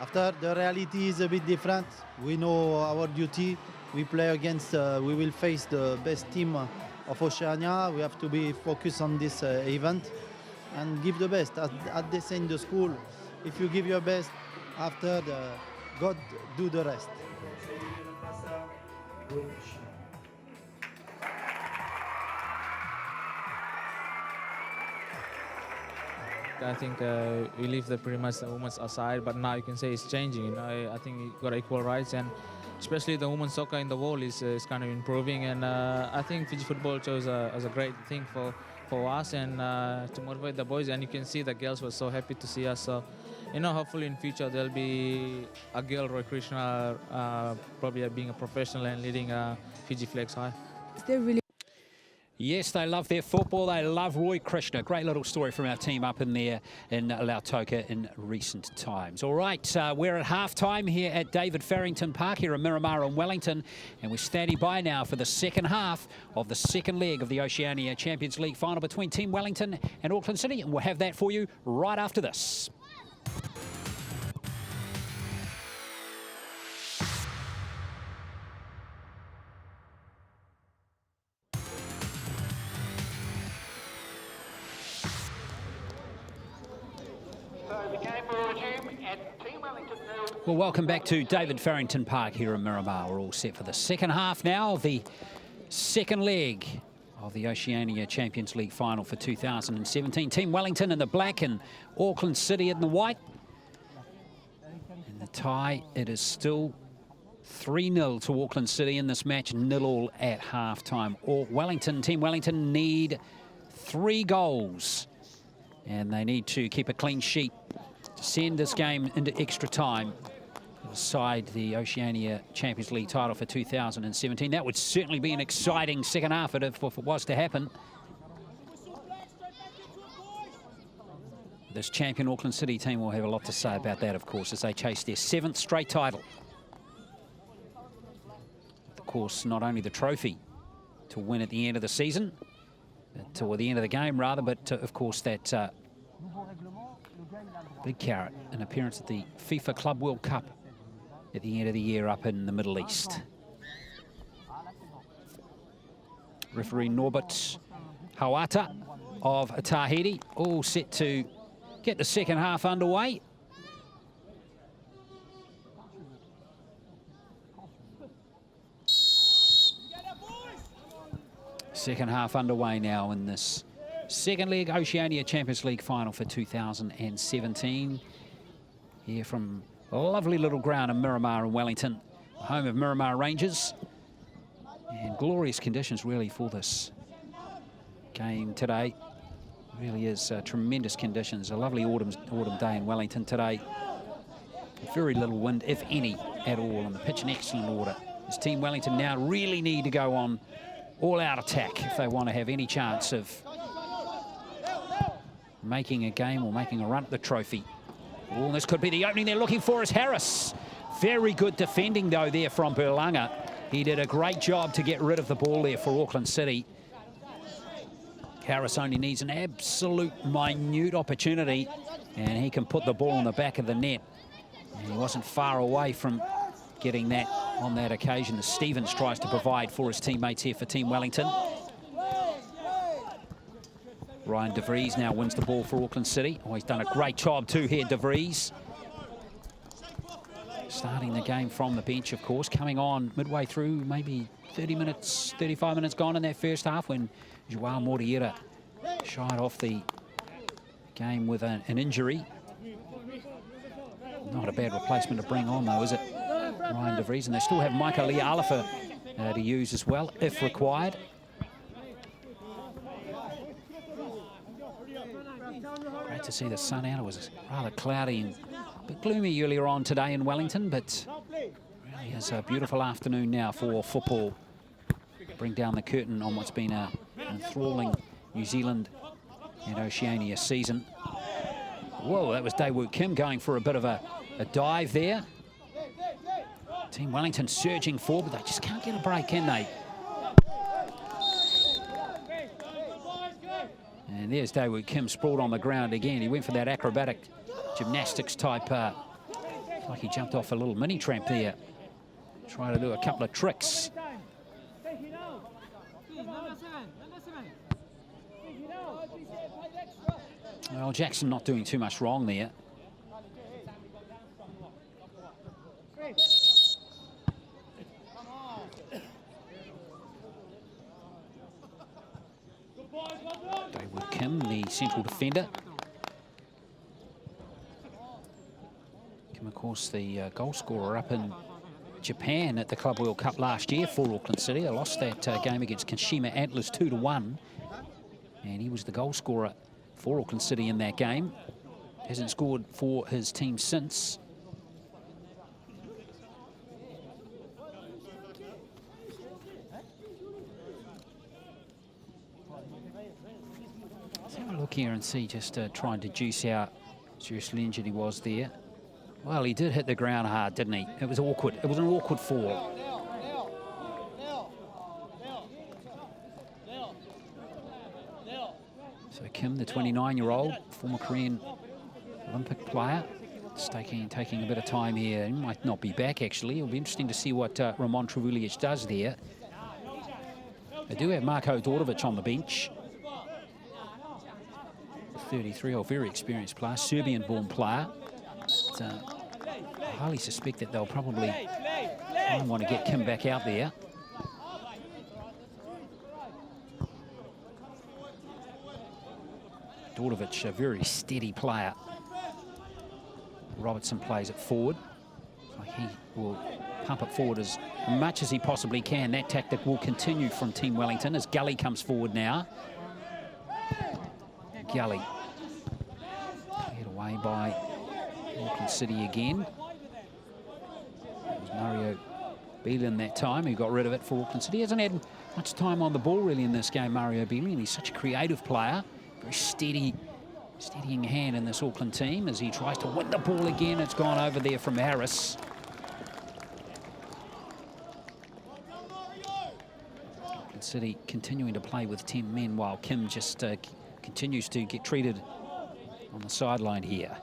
After, the reality is a bit different. We know our duty. We play against, we will face the best team of Oceania. We have to be focused on this event and give the best. At the same, the school, if you give your best, after, God do the rest. I think we leave pretty much the women's aside, but now you can say it's changing. I think we got equal rights, and especially the women's soccer in the world is kind of improving, and I think Fiji football chose as a great thing for us and to motivate the boys. And you can see the girls were so happy to see us. So, you know, hopefully in future there'll be a girl Roy Krishna probably being a professional and leading Fiji flags high. They're really Yes, they love their football. They love Roy Krishna. Great little story from our team up in there in Lautoka in recent times. All right, we're at half-time here at David Farrington Park here in Miramar and Wellington, and we're standing by now for the second half of the second leg of the Oceania Champions League final between Team Wellington and Auckland City, and we'll have that for you right after this. Well, welcome back to David Farrington Park here in Miramar. We're all set for the second half now of the second leg of the Oceania Champions League final for 2017. Team Wellington in the black and Auckland City in the white. In the tie, it is still 3-0 to Auckland City in this match, 0-0 at half-time. Team Wellington need 3 goals, and they need to keep a clean sheet to send this game into extra time to decide the Oceania Champions League title for 2017. That would certainly be an exciting second half if it was to happen. This champion Auckland City team will have a lot to say about that, of course, as they chase their 7th straight title. Of course, not only the trophy to win at the end of the season, or the end of the game rather, but of course that big carrot, an appearance at the FIFA Club World Cup at the end of the year up in the Middle East. Referee Norbert Hawata of Tahiti all set to get the second half underway. Second half underway now in this second leg Oceania Champions League final for 2017. Here from a lovely little ground in Miramar and Wellington, home of Miramar Rangers. And glorious conditions really for this game today. Really is tremendous conditions. A lovely autumn day in Wellington today. Very little wind, if any, at all, and the pitch in excellent order. This Team Wellington now really need to go on all-out attack if they want to have any chance of making a game or making a run at the trophy. Oh, this could be the opening they're looking for as Harris. Very good defending, though, there from Berlanga. He did a great job to get rid of the ball there for Auckland City. Harris only needs an absolute minute opportunity, and he can put the ball in the back of the net. And he wasn't far away from getting that on that occasion as Stevens tries to provide for his teammates here for Team Wellington. Ryan De Vries now wins the ball for Auckland City. Oh, he's done a great job too here, De Vries. Starting the game from the bench, of course, coming on midway through, maybe 30 minutes, 35 minutes gone in that first half when Joao Moriera shied off the game with an injury. Not a bad replacement to bring on, though, is it? Ryan De Vries, and they still have Micah Lealifa to use as well, if required. Great to see the sun out. It was rather cloudy and a bit gloomy earlier on today in Wellington, but really is a beautiful afternoon now for football. Bring down the curtain on what's been an enthralling New Zealand and Oceania season. Whoa, that was Daewoo Kim going for a bit of a dive there. Team Wellington surging forward, but they just can't get a break, can they? And there's Daewoo Kim sprawled on the ground again. He went for that acrobatic gymnastics type, like he jumped off a little mini tramp there. Trying to do a couple of tricks. Well, Jackson not doing too much wrong there. Daewoo Kim, the central defender. Kim, of course, the goal scorer up in Japan at the Club World Cup last year for Auckland City. They lost that game against Kashima Antlers 2-1. And he was the goal scorer for Auckland City in that game. Hasn't scored for his team since. Let's have a look here and see, just trying to juice out seriously injured he was there. Well, he did hit the ground hard, didn't he? It was awkward. It was an awkward fall. So Kim, the 29-year-old, former Korean Olympic player, taking a bit of time here. He might not be back, actually. It'll be interesting to see what Ramon Trevulic does there. They do have Marko Dordovic on the bench. 33-year-old, very experienced player, Serbian-born player. But, I highly suspect that they'll probably want to get Kim back out there. Dordovic, a very steady player. Robertson plays it forward. So he will pump it forward as much as he possibly can. That tactic will continue from Team Wellington as Gully comes forward now. Gully cleared away by Auckland City again. It was Mario Beelin that time who got rid of it for Auckland City. He hasn't had much time on the ball really in this game, Mario Beelin, and he's such a creative player. Very steadying hand in this Auckland team as he tries to win the ball again. It's gone over there from Harris. Auckland City continuing to play with 10 men while Kim just continues to get treated on the sideline here.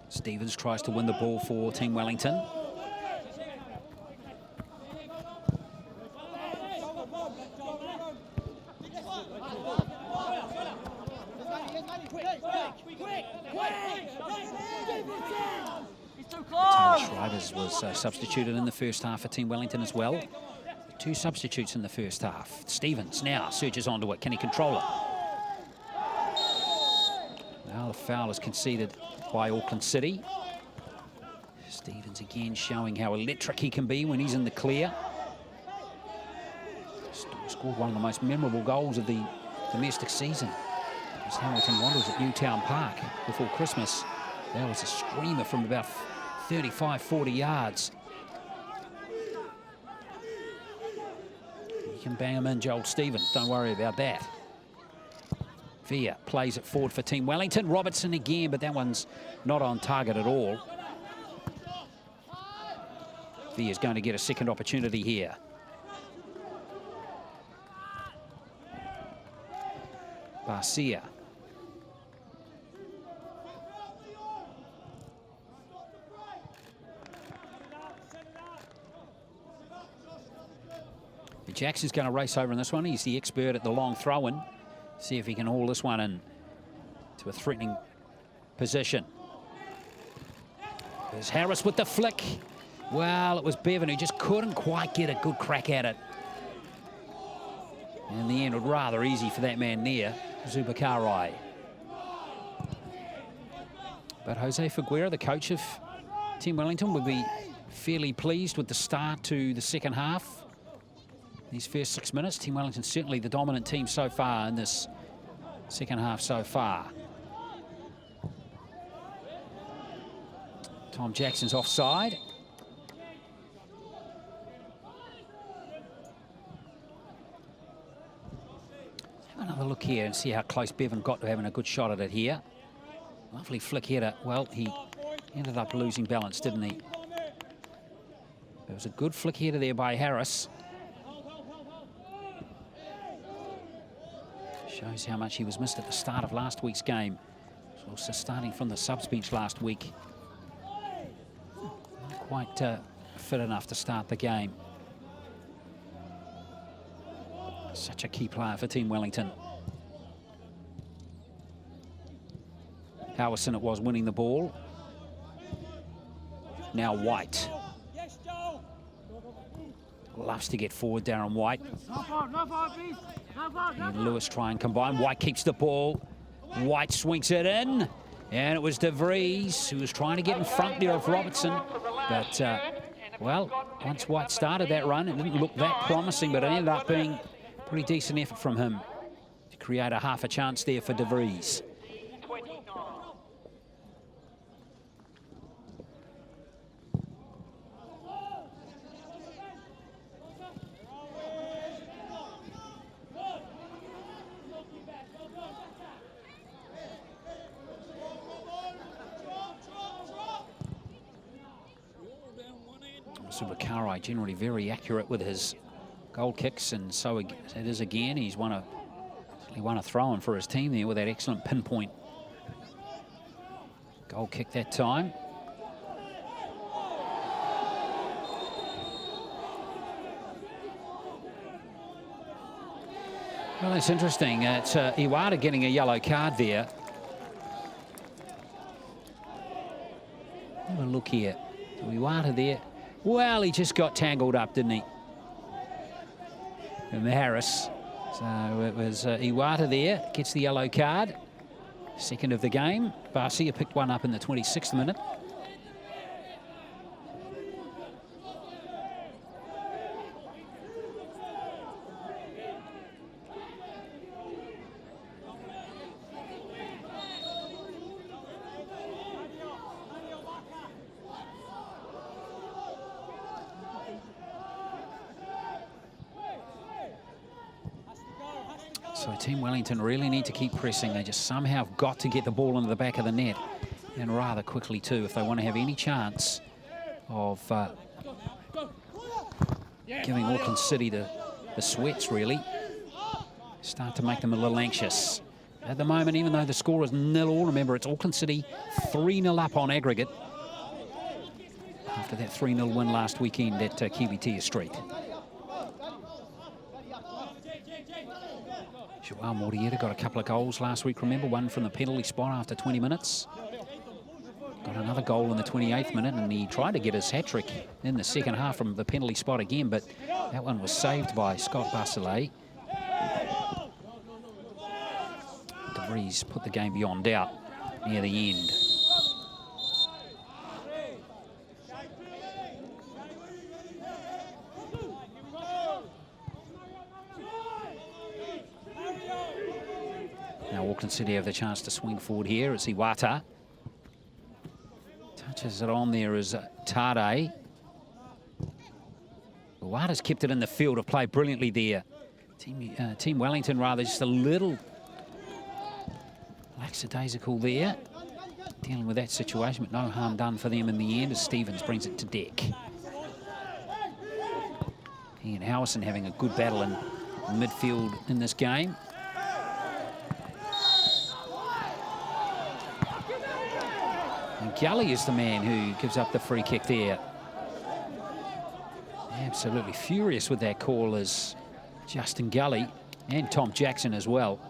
Stevens tries to win the ball for Team Wellington. Shrivers was substituted in the first half for Team Wellington as well. 2 substitutes in the first half. Stevens now surges onto it. Can he control it? Now the foul is conceded by Auckland City. Stevens again showing how electric he can be when he's in the clear. Scored one of the most memorable goals of the domestic season. It was Hamilton Wanderers at Newtown Park before Christmas. That was a screamer from about 35, 40 yards. You can bang him in, Joel Stevens. Don't worry about that. Via plays it forward for Team Wellington. Robertson again, but that one's not on target at all. Via's going to get a second opportunity here. Barcia. Jackson's going to race over in this one. He's the expert at the long throw-in. See if he can haul this one in to a threatening position. There's Harris with the flick. Well, it was Bevan who just couldn't quite get a good crack at it. And in the end, it was rather easy for that man there, Zubakarai. But Jose Figueira, the coach of Team Wellington, would be fairly pleased with the start to the second half. These first 6 minutes, Team Wellington certainly the dominant team so far in this second half so far. Tom Jackson's offside. Have another look here and see how close Bevan got to having a good shot at it here. Lovely flick header. Well, he ended up losing balance, didn't he? There was a good flick header there by Harris. Shows how much he was missed at the start of last week's game. Also starting from the subs bench last week. Not quite fit enough to start the game. Such a key player for Team Wellington. Howison it was winning the ball. Now White. Loves to get forward, Darren White. And Lewis try and combine. White keeps the ball. White swings it in. And it was De Vries who was trying to get in front there of Robertson. But, well, once White started that run, it didn't look that promising, but it ended up being a pretty decent effort from him to create a half a chance there for De Vries. Subakarai generally very accurate with his goal kicks, and so it is again. He won a throw-in for his team there with that excellent pinpoint goal kick that time. Well, it's interesting. It's Iwata getting a yellow card there. Have a look here. Iwata there. Well, he just got tangled up, didn't he? And Harris. So it was Iwata there, gets the yellow card. Second of the game. Barcia picked one up in the 26th minute. So Team Wellington really need to keep pressing. They just somehow got to get the ball into the back of the net, and rather quickly too, if they want to have any chance of giving Auckland City the sweats, really. Start to make them a little anxious. At the moment, even though the score is 0-0, remember it's Auckland City 3-0 up on aggregate after that 3-0 win last weekend at Kiwitea Street. Joao Morieta got a couple of goals last week, remember, one from the penalty spot after 20 minutes. Got another goal in the 28th minute, and he tried to get his hat-trick in the second half from the penalty spot again, but that one was saved by Scott Barcelet. De Vries put the game beyond doubt near the end. Now Auckland City have the chance to swing forward here. It's Iwata. Touches it on there as Tade. Iwata's kept it in the field of play brilliantly there. Team Wellington rather just a little lackadaisical there. Dealing with that situation, but no harm done for them in the end as Stevens brings it to deck. He and Howison having a good battle in midfield in this game. And Gully is the man who gives up the free kick there. Absolutely furious with that call is Justin Gully and Tom Jackson as well.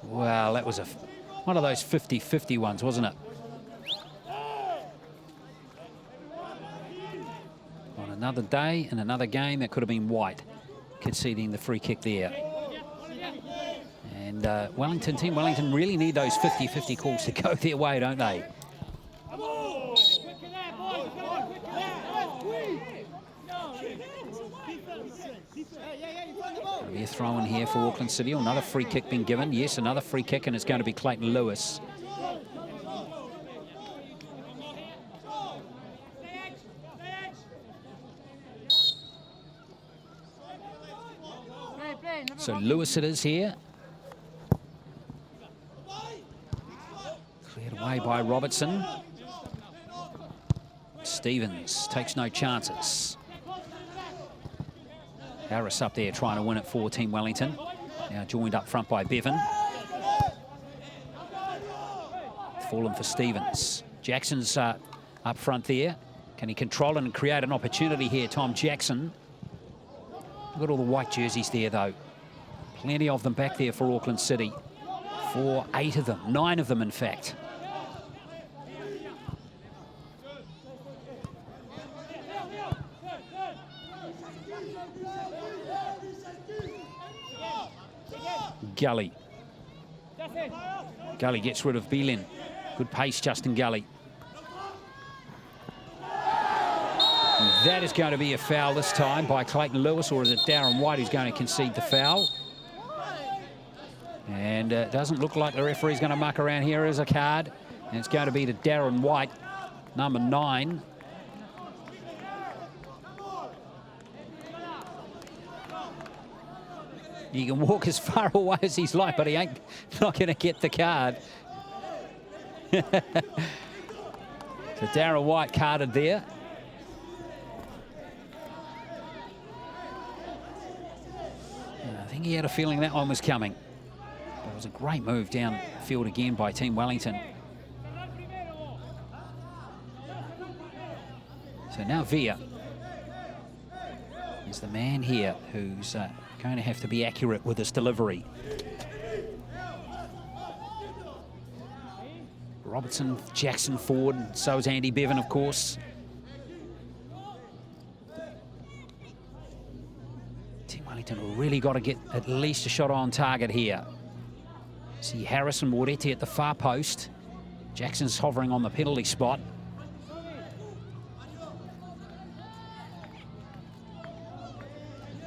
Well, that was one of those 50-50 ones, wasn't it? On another day and another game, it could have been White conceding the free kick there. And Team Wellington really need those 50-50 calls to go their way, don't they? There'll be a throw in here for Auckland City. Another free kick being given. Yes, another free kick, and it's going to be Clayton Lewis. So Lewis it is here. Cleared away by Robertson. Stevens takes no chances. Harris up there trying to win it for Team Wellington. Now joined up front by Bevan. Fallen for Stevens. Jackson's up front there. Can he control it and create an opportunity here, Tom Jackson? Look at all the white jerseys there, though. Plenty of them back there for Auckland City. 8 of them, 9 of them in fact. Gully. Gully gets rid of Belin. Good pace, Justin Gully. And that is going to be a foul this time by Clayton Lewis, or is it Darren White who's going to concede the foul? And it doesn't look like the referee's going to muck around here as a card. And it's going to be to Darren White, number 9. He can walk as far away as he's like, but he ain't not going to get the card. So Darren White carded there. I think he had a feeling that one was coming. But it was a great move downfield again by Team Wellington. So now Villa is the man here who's going to have to be accurate with his delivery. Robertson, Jackson forward, and so is Andy Bevan, of course. Team Wellington really got to get at least a shot on target here. See Harris and Moretti at the far post. Jackson's hovering on the penalty spot.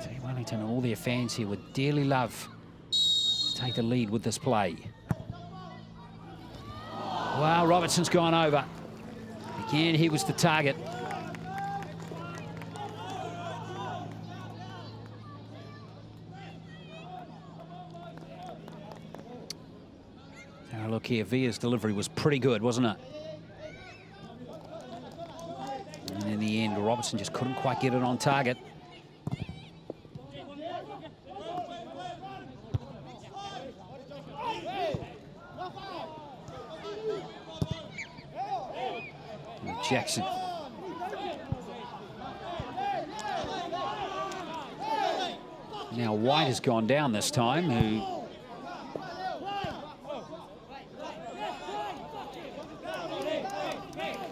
Team Wellington and all their fans here would dearly love to take the lead with this play. Wow, Robertson's gone over. Again, he was the target. Now look here, Villa's delivery was pretty good, wasn't it? And in the end, Robertson just couldn't quite get it on target. Jackson. Now White has gone down this time,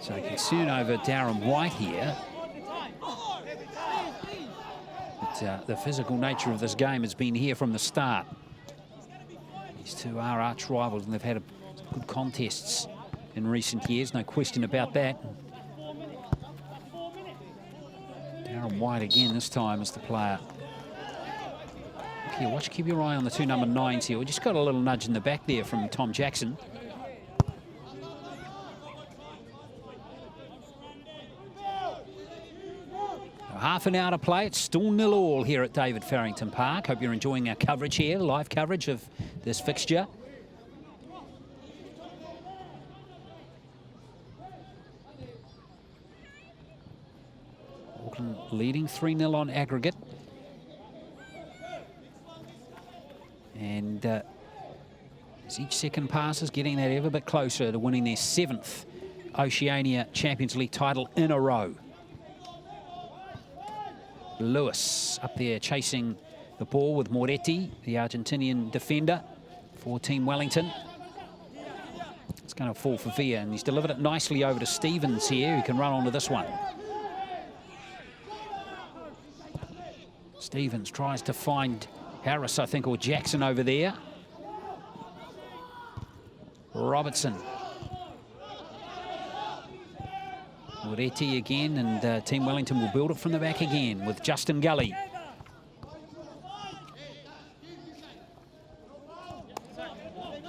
so concern over Darren White here. But the physical nature of this game has been here from the start. These two are arch rivals and they've had good contests in recent years, no question about that. Darren White again this time is the player. Okay, keep your eye on the two number 9s here. We just got a little nudge in the back there from Tom Jackson. Half an hour to play. It's still 0-0 here at David Farrington Park. Hope you're enjoying our coverage here, live coverage of this fixture. Auckland leading 3-0 on aggregate. And as each second passes, getting that ever bit closer to winning their 7th Oceania Champions League title in a row. Lewis up there chasing the ball with Moretti, the Argentinian defender for Team Wellington. It's going to fall for Villa, and he's delivered it nicely over to Stevens here, who can run onto this one. Stevens tries to find Harris, I think, or Jackson over there. Robertson. Moretti again, and Team Wellington will build it from the back again with Justin Gully.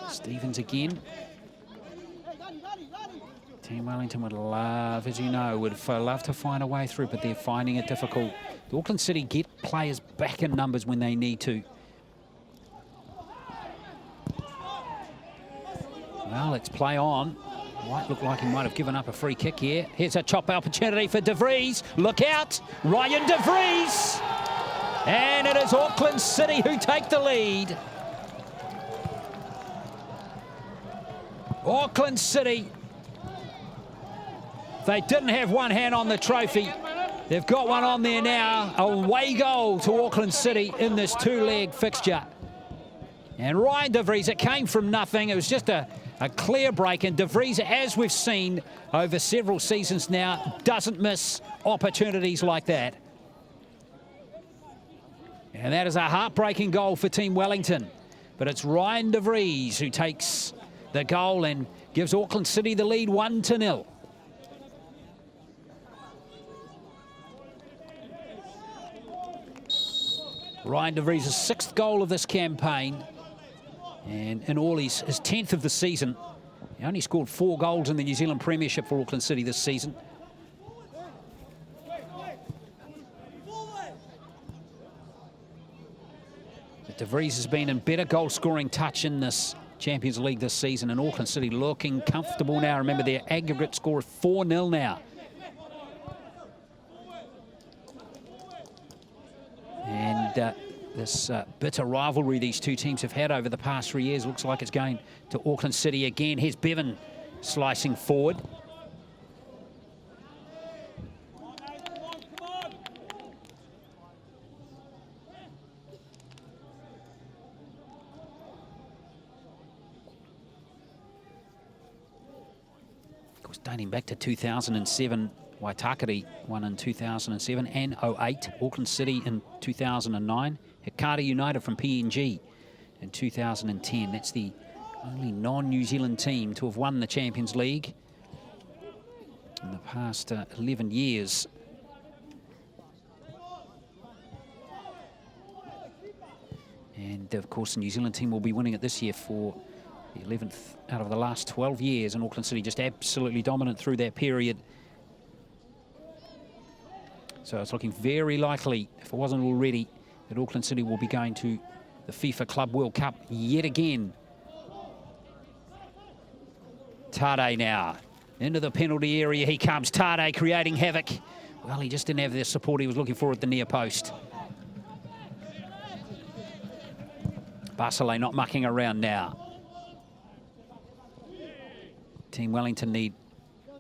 Stevens again. Team Wellington would love, as you know, would love to find a way through, but they're finding it difficult. The Auckland City get players back in numbers when they need to. Well, let's play on. White looked like he might have given up a free kick here. Here's a chop opportunity for De Vries. Look out, Ryan De Vries. And it is Auckland City who take the lead. Auckland City. They didn't have one hand on the trophy. They've got one on there now. A away goal to Auckland City in this two-leg fixture. And Ryan De Vries, it came from nothing. It was just a clear break. And De Vries, as we've seen over several seasons now, doesn't miss opportunities like that. And that is a heartbreaking goal for Team Wellington. But it's Ryan De Vries who takes the goal and gives Auckland City the lead 1-0. Ryan De Vries' 6th goal of this campaign. And in all, his 10th of the season. He only scored 4 goals in the New Zealand Premiership for Auckland City this season. But De Vries has been in better goal-scoring touch in this Champions League this season, and Auckland City looking comfortable now. Remember, their aggregate score of 4-0 now. And this bitter rivalry these two teams have had over the past 3 years looks like it's going to Auckland City again. Here's Bevan slicing forward. Of course, dating back to 2007, Waitakere won in 2007 and 08. Auckland City in 2009. Hikari United from PNG in 2010. That's the only non-New Zealand team to have won the Champions League in the past 11 years. And of course, the New Zealand team will be winning it this year for the 11th out of the last 12 years. And Auckland City just absolutely dominant through that period. So it's looking very likely, if it wasn't already, that Auckland City will be going to the FIFA Club World Cup yet again. Tade now into the penalty area. He comes. Tade creating havoc. Well, he just didn't have the support he was looking for at the near post. Basile not mucking around now. Team Wellington need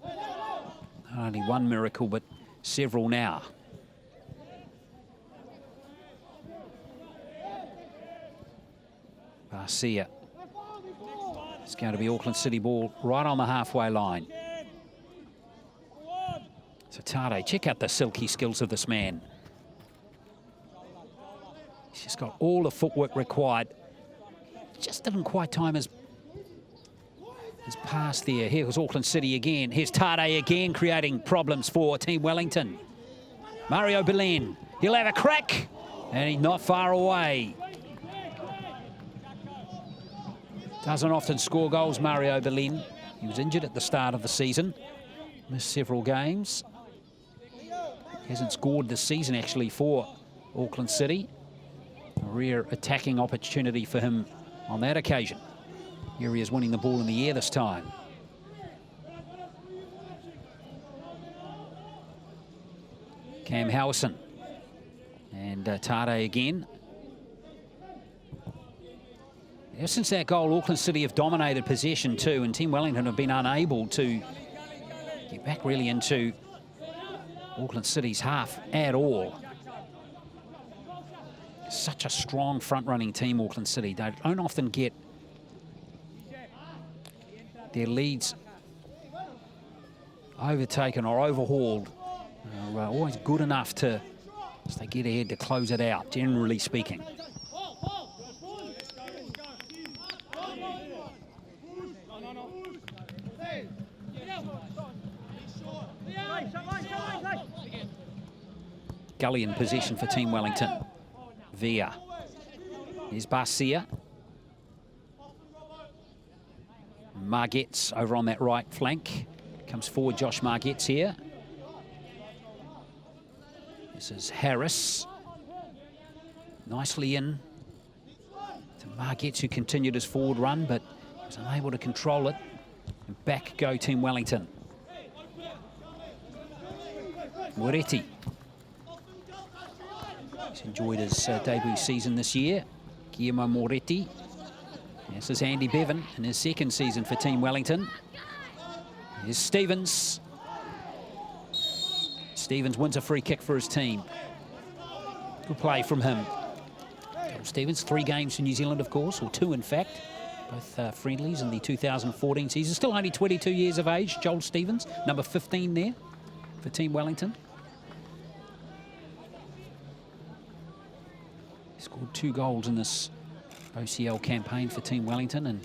not only one miracle, but several now. Garcia. It's going to be Auckland City ball right on the halfway line. So Tade, check out the silky skills of this man. He's just got all the footwork required. Just didn't quite time his pass there. Here was Auckland City again. Here's Tade again, creating problems for Team Wellington. Mario Belen, he'll have a crack, and he's not far away. Doesn't often score goals, Mario Belen. He was injured at the start of the season, missed several games. Hasn't scored this season, actually, for Auckland City. A rare attacking opportunity for him on that occasion. Here he is winning the ball in the air this time. Cam Howison. And Tade again. Ever since that goal, Auckland City have dominated possession too, and Team Wellington have been unable to get back really into Auckland City's half at all. Such a strong front-running team, Auckland City. They don't often get their leads overtaken or overhauled. They're always good enough to, as they get ahead, to close it out, generally speaking. Gully in possession for Team Wellington. Via. Here's Barcia. Margetts over on that right flank. Comes forward Josh Margetts here. This is Harris. Nicely in to Margetts, who continued his forward run, but was unable to control it. And back go Team Wellington. Moretti. He's enjoyed his debut season this year. Guillermo Moretti. This is Andy Bevan in his second season for Team Wellington. Here's Stevens. Stevens wins a free kick for his team. Good play from him. Joel Stevens, 3 games for New Zealand, of course, or 2 in fact. Both friendlies in the 2014 season. Still only 22 years of age, Joel Stevens, number 15 there for Team Wellington. He scored 2 goals in this OCL campaign for Team Wellington, and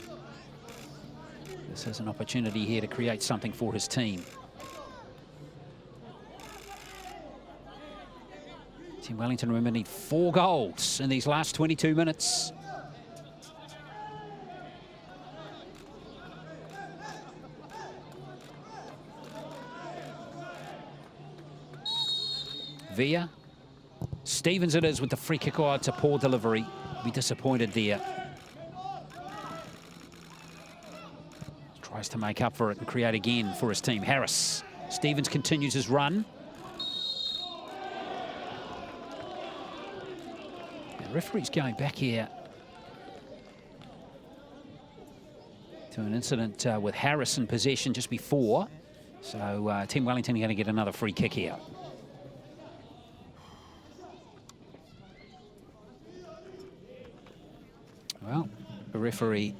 this is an opportunity here to create something for his team. Team Wellington, remember, need 4 goals in these last 22 minutes. Via. Stevens it is with the free kick. Oh, it's a poor delivery. Be disappointed there. Tries to make up for it and create again for his team. Harris. Stevens continues his run. The referee's going back here to an incident with Harris in possession just before. So Team Wellington are going to get another free kick here. Well, the referee,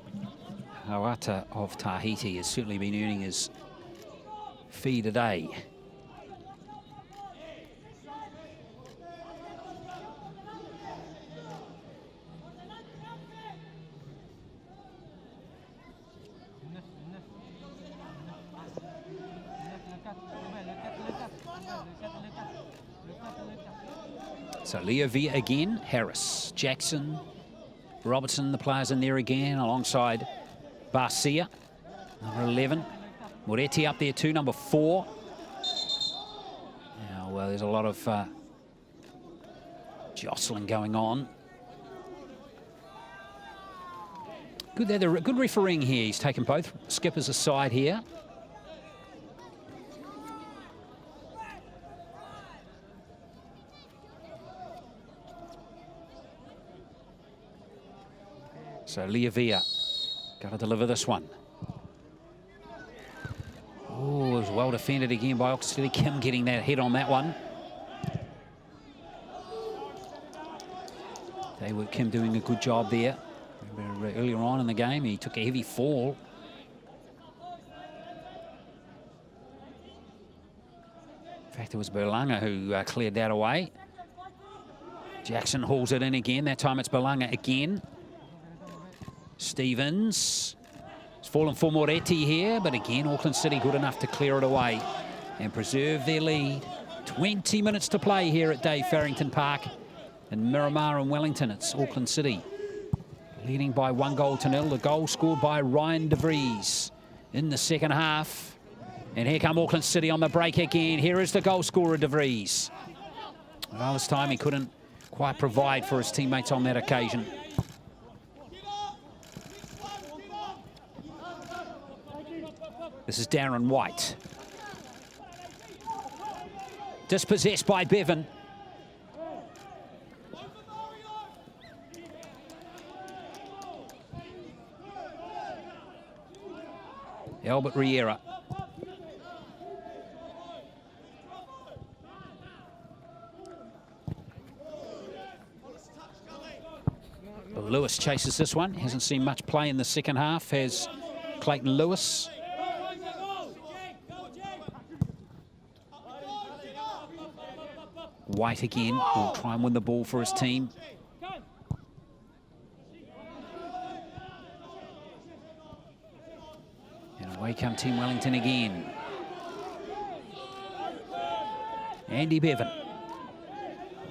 Hawata of Tahiti, has certainly been earning his fee today. So Leo Via again, Harris, Jackson, Robertson, the players in there again, alongside Barcia, number 11. Moretti up there too, number 4. Now, well, there's a lot of jostling going on. Good there, good refereeing here. He's taken both skippers aside here. So Liavia got to deliver this one. Oh, it was well defended again by Auckland City. Kim getting that hit on that one. They were Kim doing a good job there. Remember earlier on in the game, he took a heavy fall. In fact, it was Berlanga who cleared that away. Jackson hauls it in again. That time it's Berlanga again. Stevens. It's fallen for Moretti here, but again, Auckland City good enough to clear it away and preserve their lead. 20 minutes to play here at Dave Farrington Park in Miramar and Wellington. It's Auckland City leading by 1-0. The goal scored by Ryan de Vries in the second half. And here come Auckland City on the break again. Here is the goal scorer, de Vries. Well, this time he couldn't quite provide for his teammates on that occasion. This is Darren White. Dispossessed by Bevan. Albert Riera. But Lewis chases this one. Hasn't seen much play in the second half, has Clayton Lewis. White again will try and win the ball for his team. And away come Team Wellington again. Andy Bevan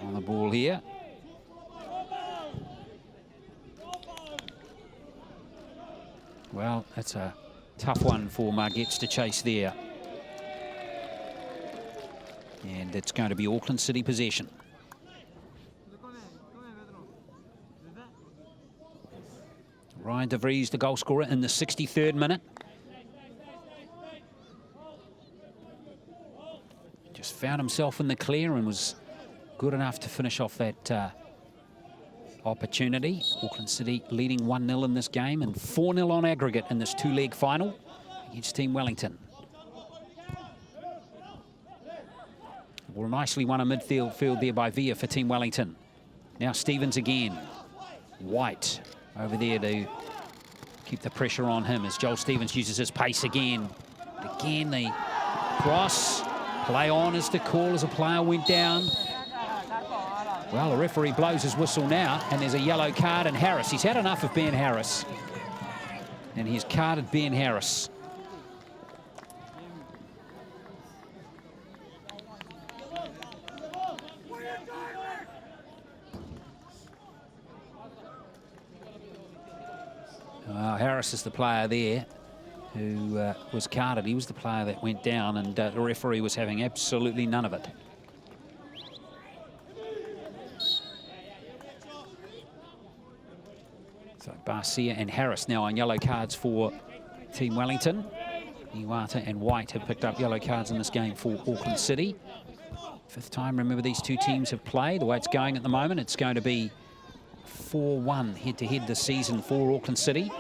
on the ball here. Well, that's a tough one for Margetts to chase there. And it's going to be Auckland City possession. Ryan de Vries, the goal scorer, in the 63rd minute. Just found himself in the clear and was good enough to finish off that opportunity. Auckland City leading 1-0 in this game and 4-0 on aggregate in this 2-leg final against Team Wellington. Well, nicely won a midfield there by Via for Team Wellington. Now Stevens again. White over there to keep the pressure on him as Joel Stevens uses his pace again. Again, the cross. Play on as the call as a player went down. Well, the referee blows his whistle now, and there's a yellow card, and Harris. He's had enough of Ben Harris. And he's carded Ben Harris. Harris is the player there who was carded. He was the player that went down, and the referee was having absolutely none of it. So Barcia and Harris now on yellow cards for Team Wellington. Iwata and White have picked up yellow cards in this game for Auckland City. Fifth time, remember, these two teams have played. The way it's going at the moment, it's going to be 4-1 head-to-head this season for Auckland City.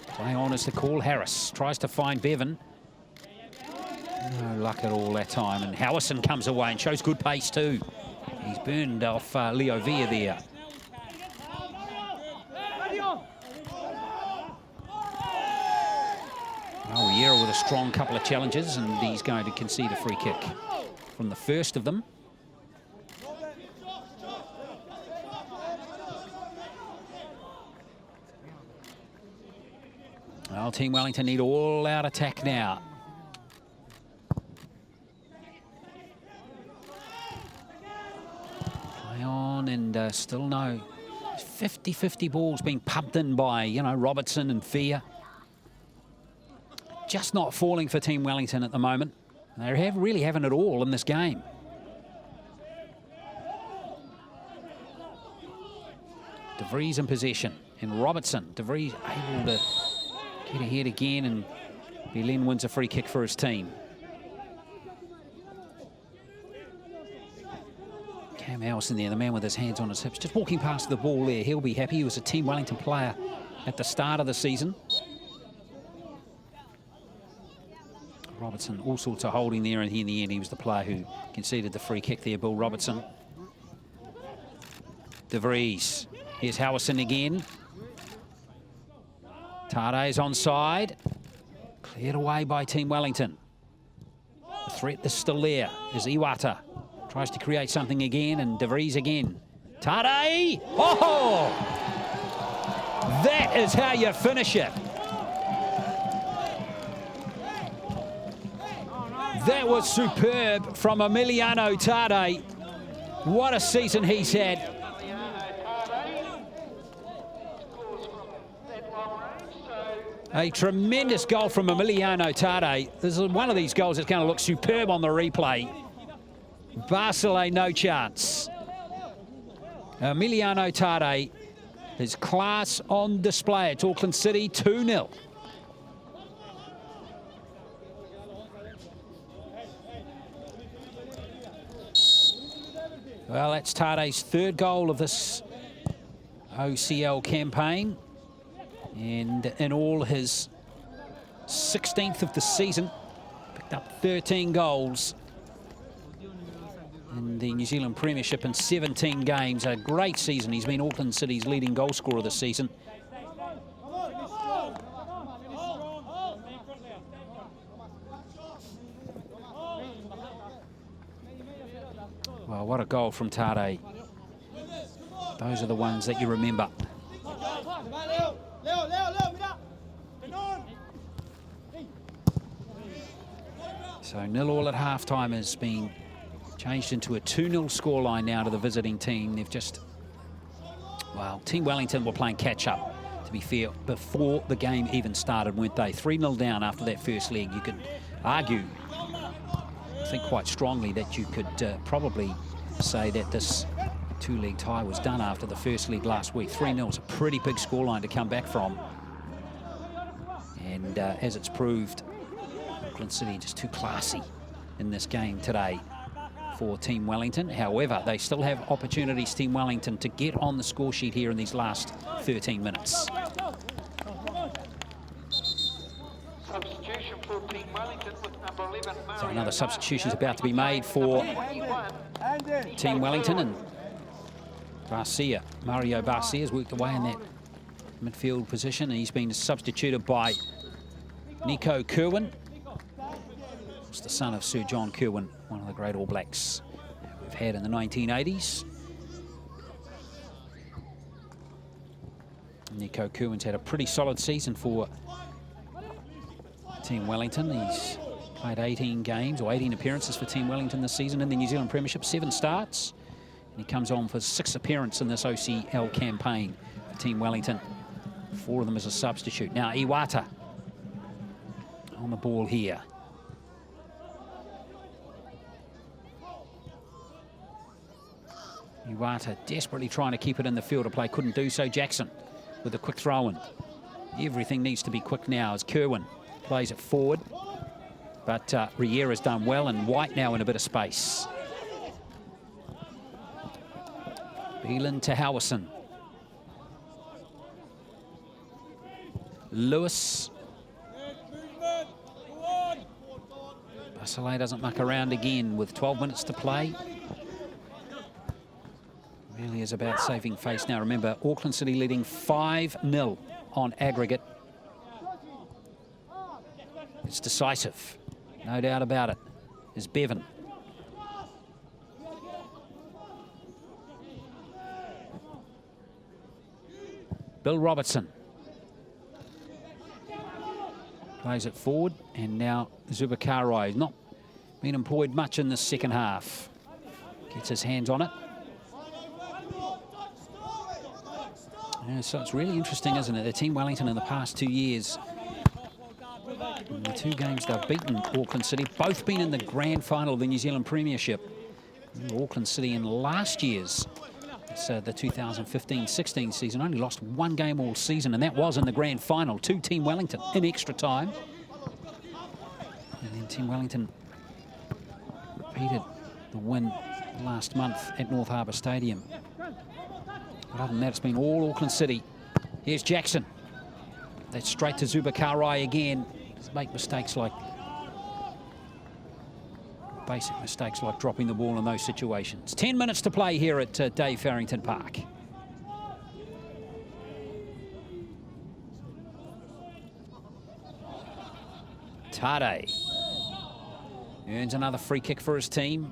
Play on is the call. Harris tries to find Bevan. No luck at all that time. And Howison comes away and shows good pace too. He's burned off Leo Villa there. Oh, Yera with a strong couple of challenges, and he's going to concede a free kick from the first of them. Well, Team Wellington need all-out attack now. Play on, and still no 50-50 balls being pumped in by, you know, Robertson and Fear. Just not falling for Team Wellington at the moment. They really haven't it all in this game. De Vries in possession, and Robertson. De Vries able to get ahead again, and Belen wins a free kick for his team. Cam Howison there, the man with his hands on his hips, just walking past the ball there. He'll be happy. He was a Team Wellington player at the start of the season. Robertson, all sorts of holding there, and in the end, he was the player who conceded the free kick there, Bill Robertson. De Vries. Here's Howison again. Tade's onside. Cleared away by Team Wellington. The threat is still there as Iwata tries to create something again, and De Vries again. Tade! Oh! That is how you finish it. That was superb from Emiliano Tade. What a season he's had. A tremendous goal from Emiliano Tade. This is one of these goals that's going to look superb on the replay. Barcelona, no chance. Emiliano Tade, his class on display. It's Auckland City 2-0. Well, that's Tade's third goal of this OCL campaign. And in all, his 16th of the season. Picked up 13 goals in the New Zealand Premiership in 17 games. A great season. He's been Auckland City's leading goal scorer this season. Well, what a goal from Tade. Those are the ones that you remember. So 0-0 at halftime has been changed into a 2-0 scoreline now to the visiting team. They've just, well, Team Wellington were playing catch-up, to be fair, before the game even started, weren't they? 3-0 down after that first leg. You could argue, I think quite strongly, that you could probably say that this two-leg tie was done after the first leg last week. 3-0 is a pretty big scoreline to come back from. And as it's proved, Auckland City just too classy in this game today for Team Wellington. However, they still have opportunities, Team Wellington, to get on the score sheet here in these last 13 minutes. Substitution for Team Wellington with number 11, So another substitution is about to be made for Team Wellington, and Mario Barcia's worked away in that midfield position, and he's been substituted by Nico Kerwin. It's the son of Sir John Kerwin, one of the great All Blacks we've had in the 1980s. Nico Kerwin's had a pretty solid season for Team Wellington. He's played 18 games or 18 appearances for Team Wellington this season in the New Zealand Premiership, 7 starts. And he comes on for 6 appearances in this OCL campaign for Team Wellington. 4 of them as a substitute. Now Iwata on the ball here. Iwata desperately trying to keep it in the field of play, couldn't do so. Jackson with a quick throw-in. Everything needs to be quick now as Kerwin plays it forward. But Riera's done well, and White now in a bit of space. Beelan to Howison. Lewis. Basile doesn't muck around again with 12 minutes to play. Really is about saving face now. Remember, Auckland City leading 5-0 on aggregate. It's decisive, no doubt about it. Is Bevan. Bill Robertson plays it forward, and now Zubakarai has not been employed much in the second half. Gets his hands on it. Yeah, so it's really interesting, isn't it? The Team Wellington in the past 2 years, in the 2 games they've beaten Auckland City, both been in the grand final of the New Zealand Premiership. Auckland City in last year's, the 2015-16 season, only lost 1 game all season, and that was in the grand final to Team Wellington in extra time. And then Team Wellington repeated the win last month at North Harbour Stadium. But other than that, it's been all Auckland City. Here's Jackson. That's straight to Zubakarai again. Just make mistakes like basic mistakes like dropping the ball in those situations. 10 minutes to play here at Dave Farrington Park. Tade earns another free kick for his team.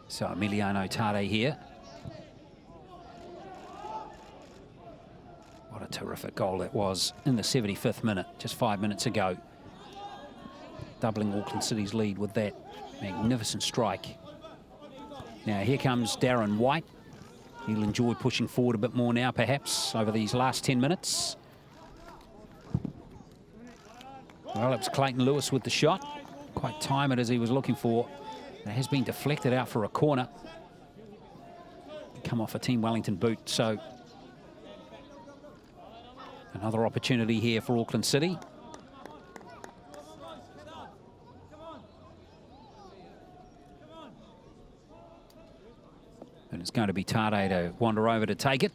So Emiliano Tade here. What a terrific goal that was in the 75th minute, just 5 minutes ago. Doubling Auckland City's lead with that magnificent strike. Now here comes Darren White. He'll enjoy pushing forward a bit more now, perhaps, over these last 10 minutes. Well, it was Clayton Lewis with the shot. Quite time it as he was looking for. It has been deflected out for a corner. Come off a Team Wellington boot, so another opportunity here for Auckland City. And it's going to be Tade to wander over to take it.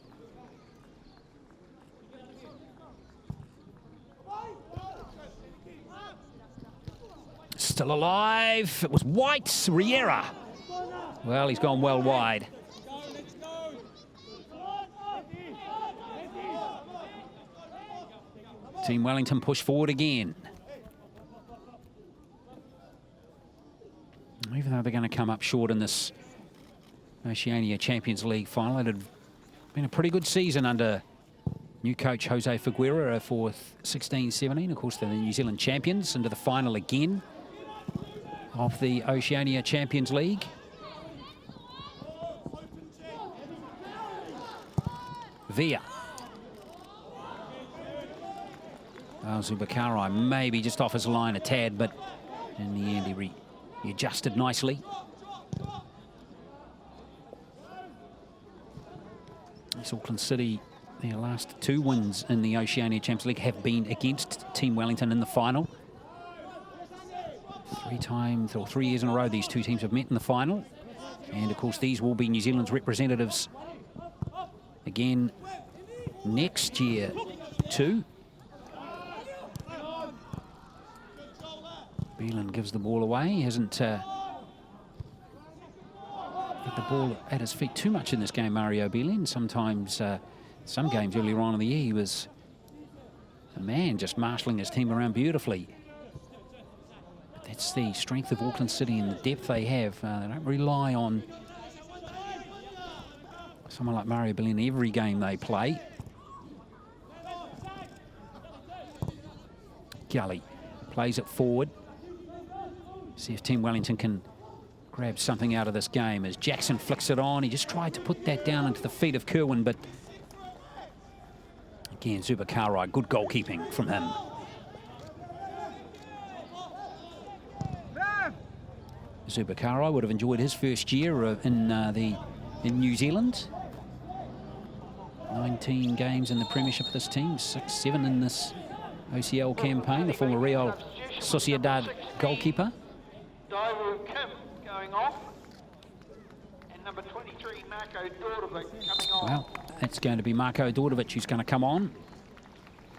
Still alive. It was White. Riera. Well, he's gone well wide. Team Wellington push forward again. Even though they're going to come up short in this Oceania Champions League final, it had been a pretty good season under new coach Jose Figueira for 16-17. Of course, they're the New Zealand champions, into the final again of the Oceania Champions League. Via. Zubakarai maybe just off his line a tad, but in the end he adjusted nicely. This Auckland City, their last 2 wins in the Oceania Champions League have been against Team Wellington in the final. 3 years in a row these 2 teams have met in the final. And, of course, these will be New Zealand's representatives again next year too. Beelan gives the ball away. He hasn't had the ball at his feet too much in this game, Mario Beelan. Sometimes, some games earlier on in the year, he was a man just marshalling his team around beautifully. But that's the strength of Auckland City and the depth they have. They don't rely on someone like Mario Beelan every game they play. Gully plays it forward. See if Team Wellington can grab something out of this game as Jackson flicks it on. He just tried to put that down into the feet of Kerwin, but again, Zubakarai, good goalkeeping from him. Zubakarai would have enjoyed his first year in New Zealand. 19 games in the Premiership for this team, 6-7 in this OCL campaign, the former Real Sociedad goalkeeper. Daewoo Kim going off. And number 23, Marko Dordovic, coming on. Well, that's going to be Marko Dordovic who's going to come on.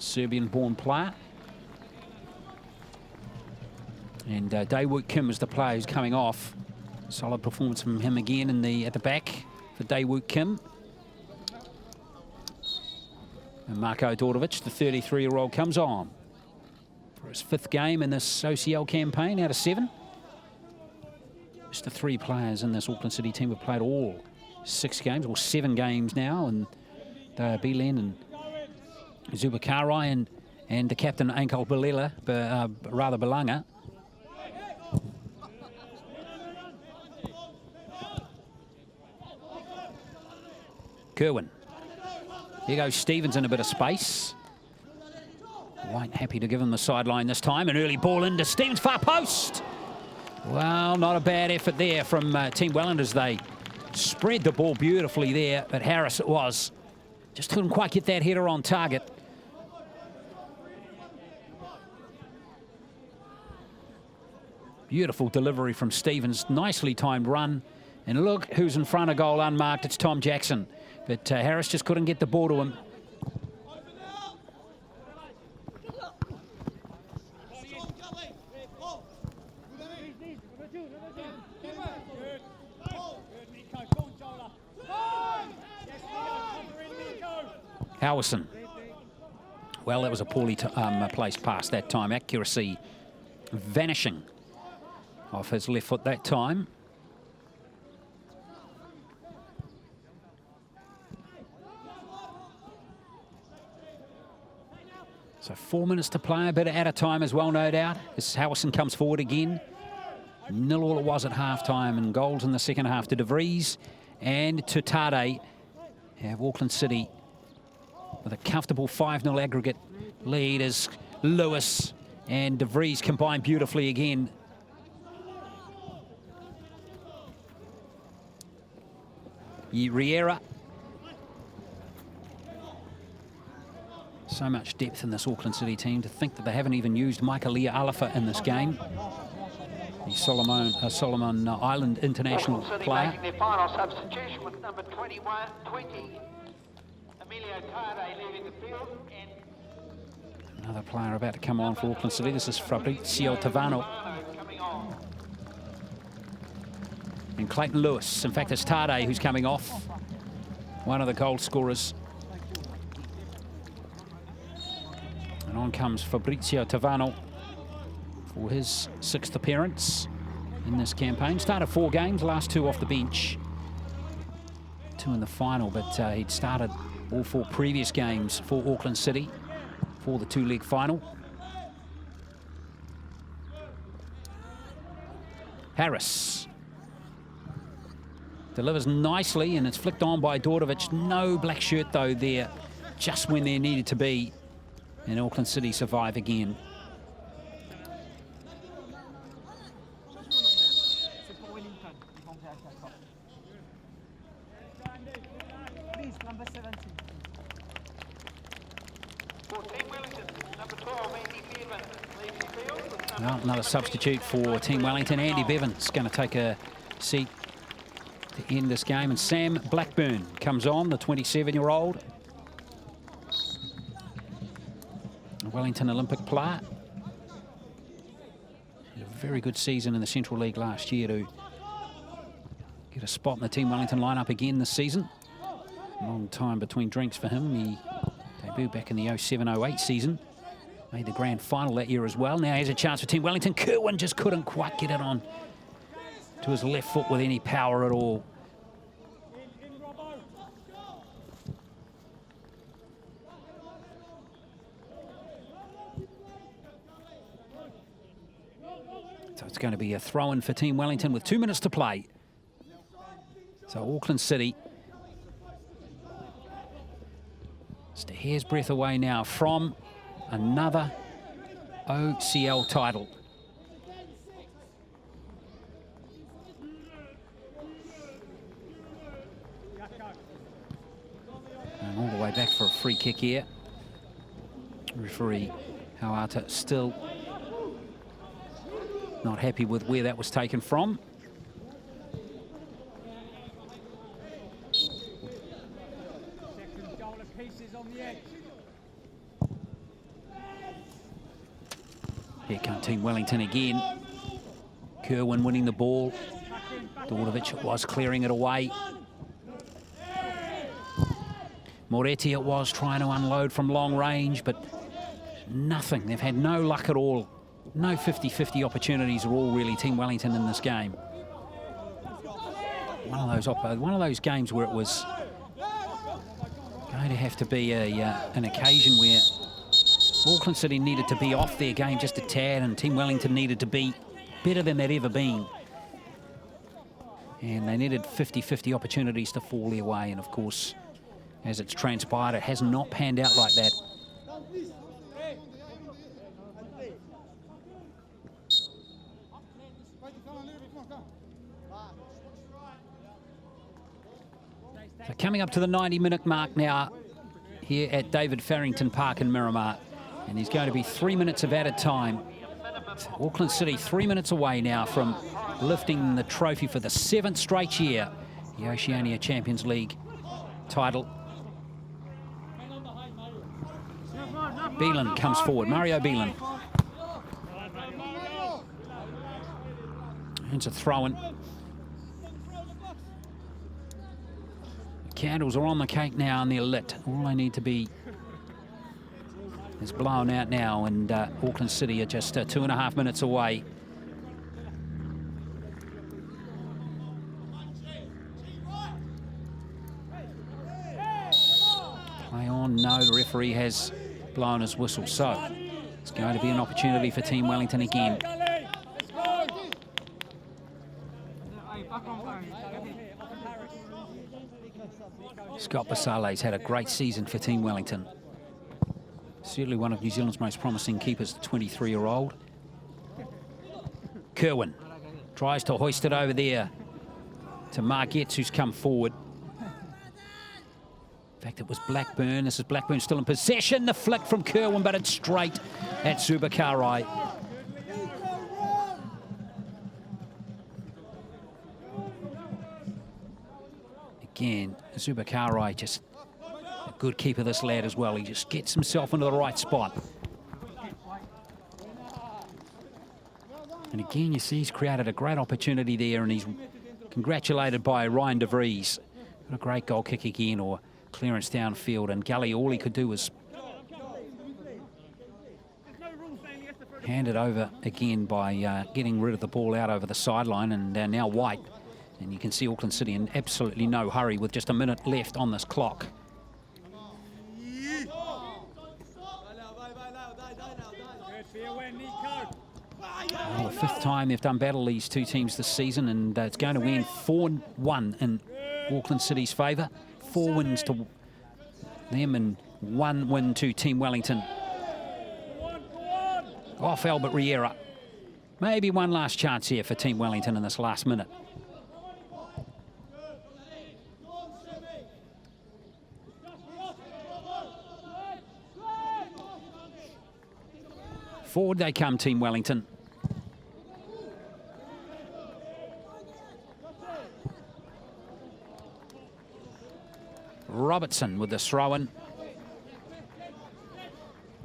Serbian-born player. And Daewoo Kim is the player who's coming off. Solid performance from him again at the back for Daewoo Kim. And Marko Dordovic, the 33-year-old, comes on for his 5th game in this OCL campaign out of 7. Just the 3 players in this Auckland City team have played all 6 games, or 7 games now, and they are Beelan and Zubakarai and the captain Ankal Balila, Balanga. Kerwin. Here goes Stevens in a bit of space. White happy to give him the sideline this time. An early ball into Stevens, far post. Well, not a bad effort there from Team Wellington as they spread the ball beautifully there, but Harris it was. Just couldn't quite get that header on target. Beautiful delivery from Stevens, nicely timed run. And look who's in front of goal unmarked, it's Tom Jackson. But Harris just couldn't get the ball to him. Howison. Well, that was a poorly placed pass that time. Accuracy vanishing off his left foot that time. So 4 minutes to play, a bit out of time as well, no doubt, as Howison comes forward again. 0-0 it was at half-time, and goals in the second half to De Vries and to Tade. Have Auckland City with a comfortable 5-0 aggregate lead as Lewis and De Vries combine beautifully again. Riera. So much depth in this Auckland City team. To think that they haven't even used Michaelia Alafa in this game. The Solomon Island international player. Making their final substitution with number 20, Emilio Tade leaving the field. And another player about to come on for Auckland City. This is Fabrizio Tavano. And Clayton Lewis. In fact, it's Tade who's coming off. One of the goal scorers. And on comes Fabrizio Tavano for his 6th appearance in this campaign. Started 4 games, last 2 off the bench. 2 in the final, but he'd started all 4 previous games for Auckland City for the 2-leg final. Harris delivers nicely, and it's flicked on by Dordovic. No black shirt, though, there, just when there needed to be. And Auckland City survive again. Well, another substitute for Team Wellington. Andy Bevan's going to take a seat to end this game. And Sam Blackburn comes on, the 27-year-old. Wellington Olympic player. Had a very good season in the Central League last year to get a spot in the Team Wellington lineup again this season. Long time between drinks for him. He debuted back in the 07-08 season. Made the grand final that year as well. Now he has a chance for Team Wellington. Kerwin just couldn't quite get it on to his left foot with any power at all. So it's going to be a throw-in for Team Wellington with 2 minutes to play. So Auckland City just a hair's breadth away now from another OCL title. And all the way back for a free kick here. Referee Hauata still not happy with where that was taken from. Here come Team Wellington again. Kerwin winning the ball. Dordovic was clearing it away. Moretti it was trying to unload from long range, but nothing. They've had no luck at all. No 50-50 opportunities at all, really, Team Wellington in this game. One of those games where it was going to have to be an occasion where Auckland City needed to be off their game just a tad, and Team Wellington needed to be better than they'd ever been. And they needed 50-50 opportunities to fall their way, and of course, as it's transpired, it has not panned out like that. So coming up to the 90-minute mark now here at David Farrington Park in Miramar. And there's going to be 3 minutes of added time. So Auckland City 3 minutes away now from lifting the trophy for the 7th straight year, the Oceania Champions League title. Beelan comes forward, Mario Beelan. It's a throw-in. Candles are on the cake now and they're lit. All they need to be is blown out now, and Auckland City are just 2.5 minutes away. Play on, no, the referee has blown his whistle, so it's going to be an opportunity for Team Wellington again. Scott Basale's had a great season for Team Wellington. Certainly one of New Zealand's most promising keepers, the 23-year-old. Kerwin tries to hoist it over there to Margetts, who's come forward. In fact, it was Blackburn. This is Blackburn still in possession. The flick from Kerwin, but it's straight at Zubakarai. Again, Zubakarai, just a good keeper, this lad as well. He just gets himself into the right spot. And again, you see he's created a great opportunity there, and he's congratulated by Ryan De Vries. What a great goal kick again, or clearance downfield. And Gully, all he could do was hand it over again by getting rid of the ball out over the sideline. And now White. And you can see Auckland City in absolutely no hurry with just a minute left on this clock. Well, the 5th time they've done battle, these two teams this season, and it's going to end 4-1 in Auckland City's favour. 4 wins to them and 1 win to Team Wellington. Off Albert Riera. Maybe one last chance here for Team Wellington in this last minute. Forward they come, Team Wellington. Robertson with the throw-in.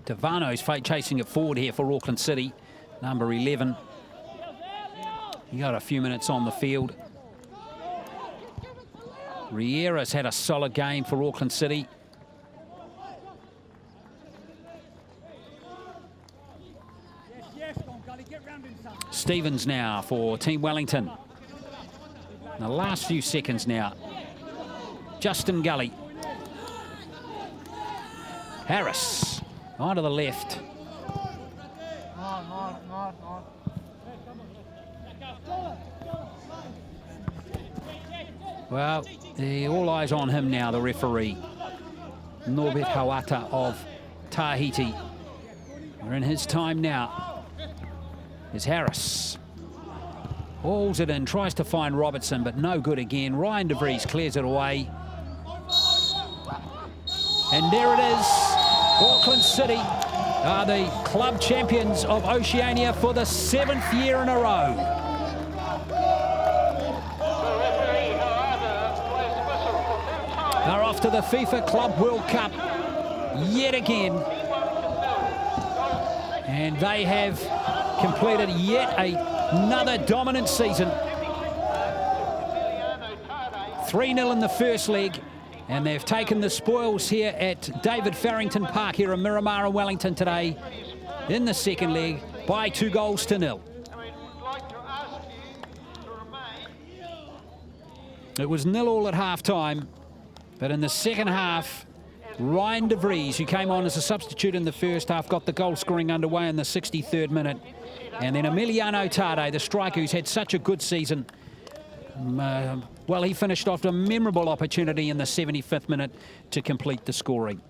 Tavano's chasing it forward here for Auckland City, number 11. He got a few minutes on the field. Riera's had a solid game for Auckland City. Stevens now for Team Wellington. In the last few seconds now. Justin Gully. Harris onto the left. Well, all eyes on him now, the referee. Norbert Hawata of Tahiti. We're in his time now. Here's Harris. Hauls it in, tries to find Robertson, but no good again. Ryan De Vries clears it away. And there it is. Auckland City are the club champions of Oceania for the 7th year in a row. They're off to the FIFA Club World Cup yet again. And they have completed yet another dominant season. 3-0 in the first leg. And they've taken the spoils here at David Farrington Park here in Miramara, Wellington today in the second leg by 2-0. It was 0-0 at half-time, but in the second half, Ryan De Vries, who came on as a substitute in the first half, got the goal scoring underway in the 63rd minute. And then Emiliano Tade, the striker who's had such a good season, well, he finished off a memorable opportunity in the 75th minute to complete the scoring.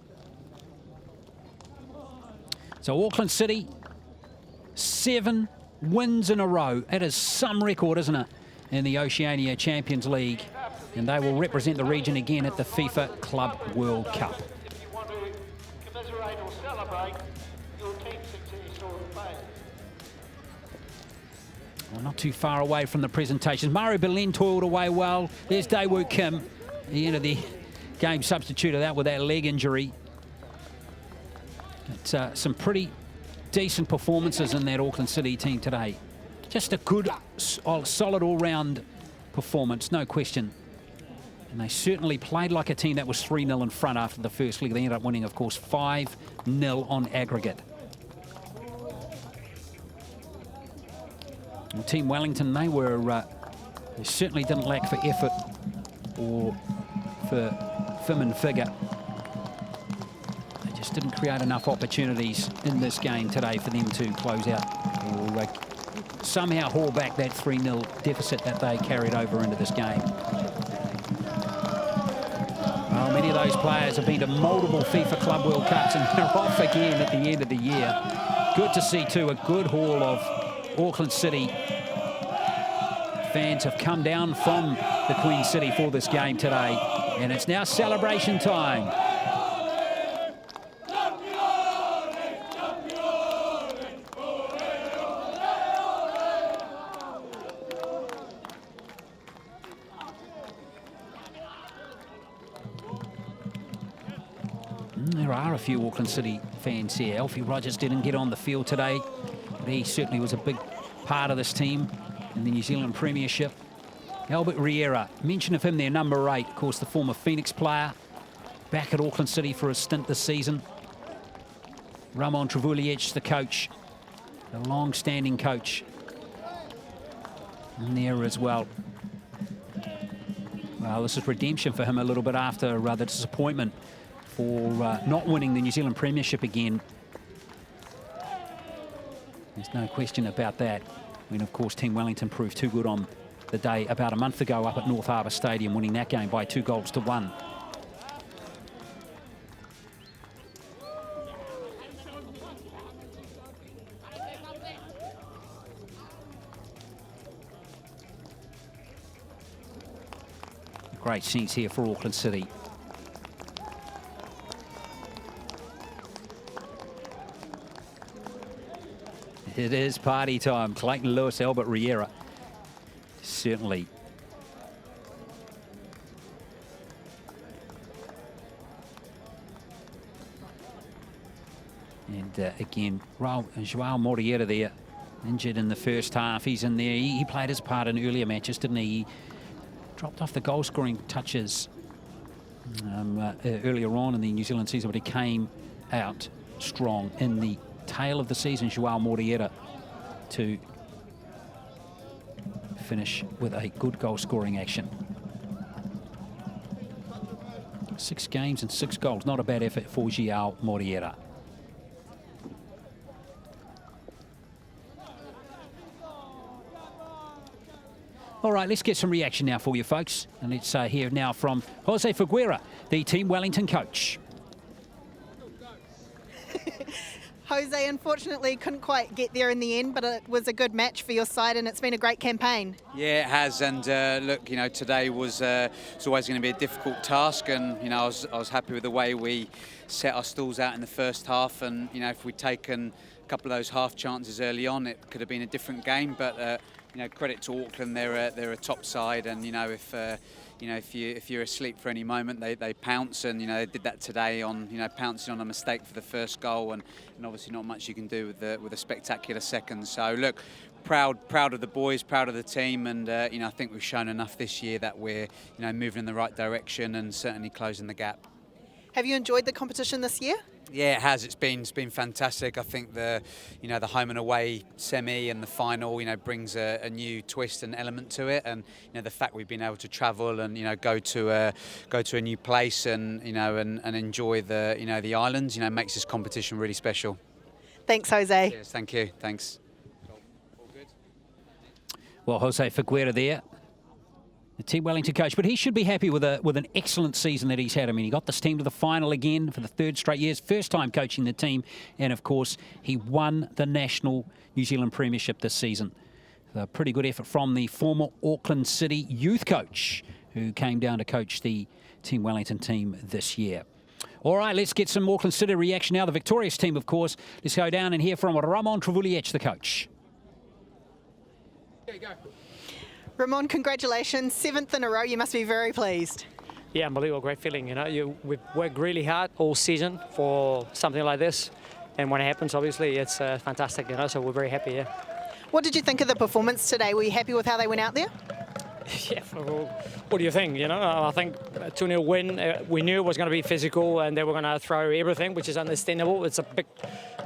So Auckland City, 7 wins in a row. It is some record, isn't it, in the Oceania Champions League. And they will represent the region again at the FIFA Club World Cup. If you want to commiserate or celebrate, your team success or failure. Well, not too far away from the presentations. Mario Belen toiled away well. There's Daewoo Kim, the end of the game substituted out with that leg injury. It's some pretty decent performances in that Auckland City team today. Just a good, solid all-round performance, no question. And they certainly played like a team that was 3-0 in front after the first leg. They ended up winning, of course, 5-0 on aggregate. And Team Wellington, they certainly didn't lack for effort or for film and figure. They just didn't create enough opportunities in this game today for them to close out or somehow haul back that 3-0 deficit that they carried over into this game. Well, many of those players have been to multiple FIFA Club World Cups and they're off again at the end of the year. Good to see, too, a good haul of Auckland City fans have come down from the Queen City for this game today. And it's now celebration time. There are a few Auckland City fans here. Alfie Rogers didn't get on the field today, but he certainly was a big part of this team in the New Zealand Premiership. Albert Riera, mention of him there, number 8, of course, the former Phoenix player, back at Auckland City for a stint this season. Ramon Trevulic, the coach, the long-standing coach, in there as well. Well, this is redemption for him a little bit after the disappointment for not winning the New Zealand Premiership again. There's no question about that. When, of course, Team Wellington proved too good on the day about a month ago up at North Harbour Stadium, winning that game by 2-1. Great scenes here for Auckland City. It is party time. Clayton Lewis, Albert Riera. Certainly again, Joao Moriera there, injured in the first half. He's in there. He played his part in earlier matches, didn't he? He dropped off the goal-scoring touches earlier on in the New Zealand season, but he came out strong in the tail of the season, Joao Moriera, to finish with a good goal-scoring action. 6 games and 6 goals. Not a bad effort for Joao Moriera. All right, let's get some reaction now for you, folks. And let's hear now from Jose Figueira, the Team Wellington coach. Jose, unfortunately, couldn't quite get there in the end, but it was a good match for your side, and it's been a great campaign. Yeah, it has. And look, you know, today was it's always going to be a difficult task, and you know, I was happy with the way we set our stalls out in the first half. And you know, if we'd taken a couple of those half chances early on, it could have been a different game. But you know, credit to Auckland, they're a top side, and you know, if you're asleep for any moment, they pounce, and you know, they did that today on, you know, pouncing on a mistake for the first goal, and obviously not much you can do with a spectacular second. So look, proud of the boys, proud of the team, and you know, I think we've shown enough this year that we're, you know, moving in the right direction and certainly closing the gap. Have you enjoyed the competition this year? Yeah, it has. It's been fantastic. I think the home and away semi and the final, you know, brings a new twist and element to it, and you know, the fact we've been able to travel and, you know, go to a new place and, you know, and enjoy the, you know, the islands, you know, makes this competition really special. Thanks, Jose. Cheers, thank you. Thanks. All good. Well, Jose Figueira there, the Team Wellington coach, but he should be happy with an excellent season that he's had. I mean, he got this team to the final again for the 3rd straight years, first time coaching the team, and of course, he won the National New Zealand Premiership this season. A pretty good effort from the former Auckland City youth coach, who came down to coach the Team Wellington team this year. All right, let's get some Auckland City reaction now. The victorious team, of course. Let's go down and hear from Ramon Trevuliec, the coach. There you go. Ramon, congratulations, 7th in a row. You must be very pleased. Yeah, unbelievable, great feeling. You know, we've worked really hard all season for something like this, and when it happens, obviously, it's fantastic. You know, so we're very happy. Yeah. What did you think of the performance today? Were you happy with how they went out there? Yeah, well, what do you think? You know, I think a 2-0 win, we knew it was going to be physical and they were going to throw everything, which is understandable. It's a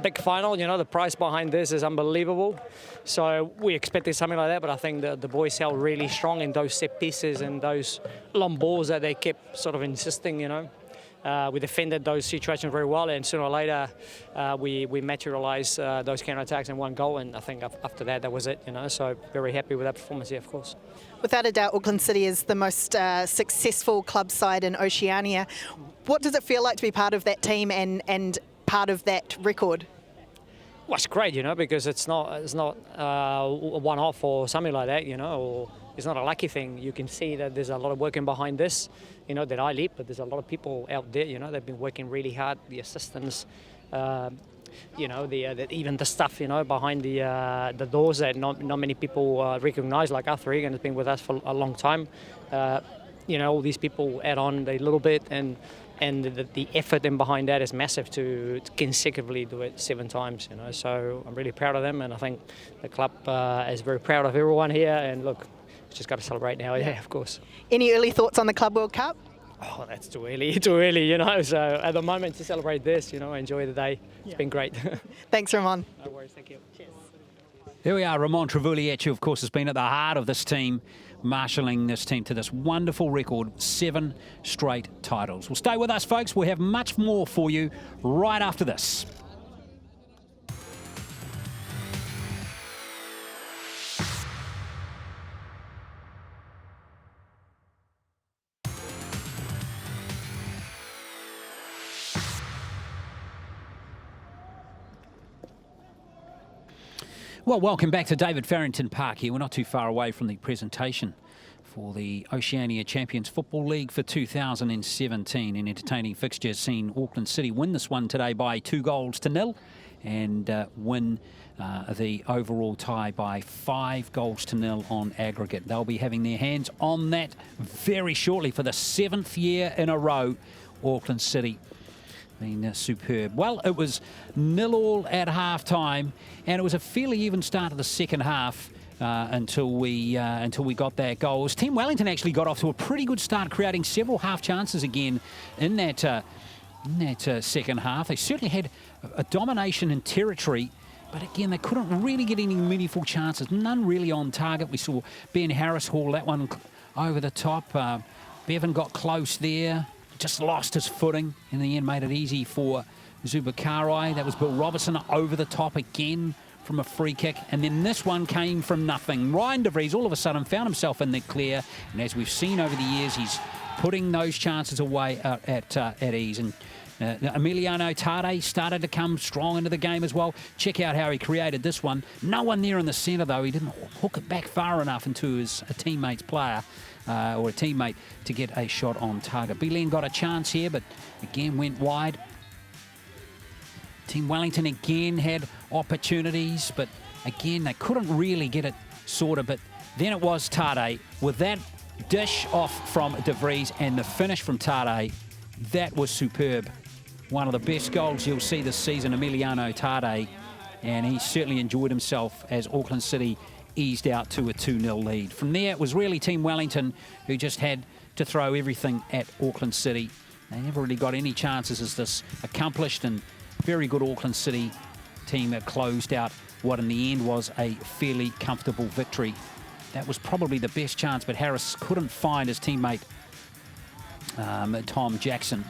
big final, you know, the price behind this is unbelievable. So we expected something like that, but I think the boys held really strong in those set pieces and those long balls that they kept sort of insisting, you know. We defended those situations very well, and sooner or later we materialised those counter-attacks and 1 goal, and I think after that was it, you know, so very happy with that performance, yeah, of course. Without a doubt, Auckland City is the most successful club side in Oceania. What does it feel like to be part of that team and part of that record? Well, it's great, you know, because it's not a one-off or something like that, you know, or it's not a lucky thing. You can see that there's a lot of working behind this, you know, that I lead, but there's a lot of people out there, you know, they've been working really hard, the assistants, you know, even the stuff, you know, behind the doors that not many people recognise, like Arthur Egan has been with us for a long time. You know, all these people add on a little bit, and the effort in behind that is massive to consecutively do it 7 times, you know, so I'm really proud of them, and I think the club is very proud of everyone here, and look, just got to celebrate now, yeah, of course. Any early thoughts on the Club World Cup? Oh, that's too early, you know, so at the moment to celebrate this, you know, enjoy the day. It's been great. Thanks, Ramon. No worries, thank you. Cheers. Here we are, Ramon Trevuliec, who of course has been at the heart of this team, marshalling this team to this wonderful record, 7 straight titles. Well, stay with us, folks. We'll have much more for you right after this. Well, welcome back to David Farrington Park here. We're not too far away from the presentation for the Oceania Champions Football League for 2017. An entertaining fixture seen Auckland City win this one today by 2-0 and win the overall tie by 5-0 on aggregate. They'll be having their hands on that very shortly for the 7th year in a row. Auckland City been superb. Well, it was 0-0 at half-time, and it was a fairly even start of the second half until we got that goal. It was Team Wellington actually got off to a pretty good start, creating several half chances again in that second half. They certainly had a domination in territory, but again, they couldn't really get any meaningful chances. None really on target. We saw Ben Harris haul that one over the top. Bevan got close there, just lost his footing. In the end, made it easy for Zubakarai. That was Bill Robertson over the top again from a free kick. And then this one came from nothing. Ryan de Vries all of a sudden found himself in the clear. And as we've seen over the years, he's putting those chances away at ease. And Emiliano Tade started to come strong into the game as well. Check out how he created this one. No one there in the centre, though. He didn't hook it back far enough into a teammate's player or a teammate to get a shot on target. Beelen got a chance here, but again went wide. Team Wellington again had opportunities, but again, they couldn't really get it sorted. But then it was Tade with that dish off from de Vries and the finish from Tade. That was superb. One of the best goals you'll see this season, Emiliano Tade, and he certainly enjoyed himself as Auckland City eased out to a 2-0 lead. From there, it was really Team Wellington who just had to throw everything at Auckland City. They never really got any chances as this accomplished and very good Auckland City team that closed out what in the end was a fairly comfortable victory. That was probably the best chance, but Harris couldn't find his teammate Tom Jackson.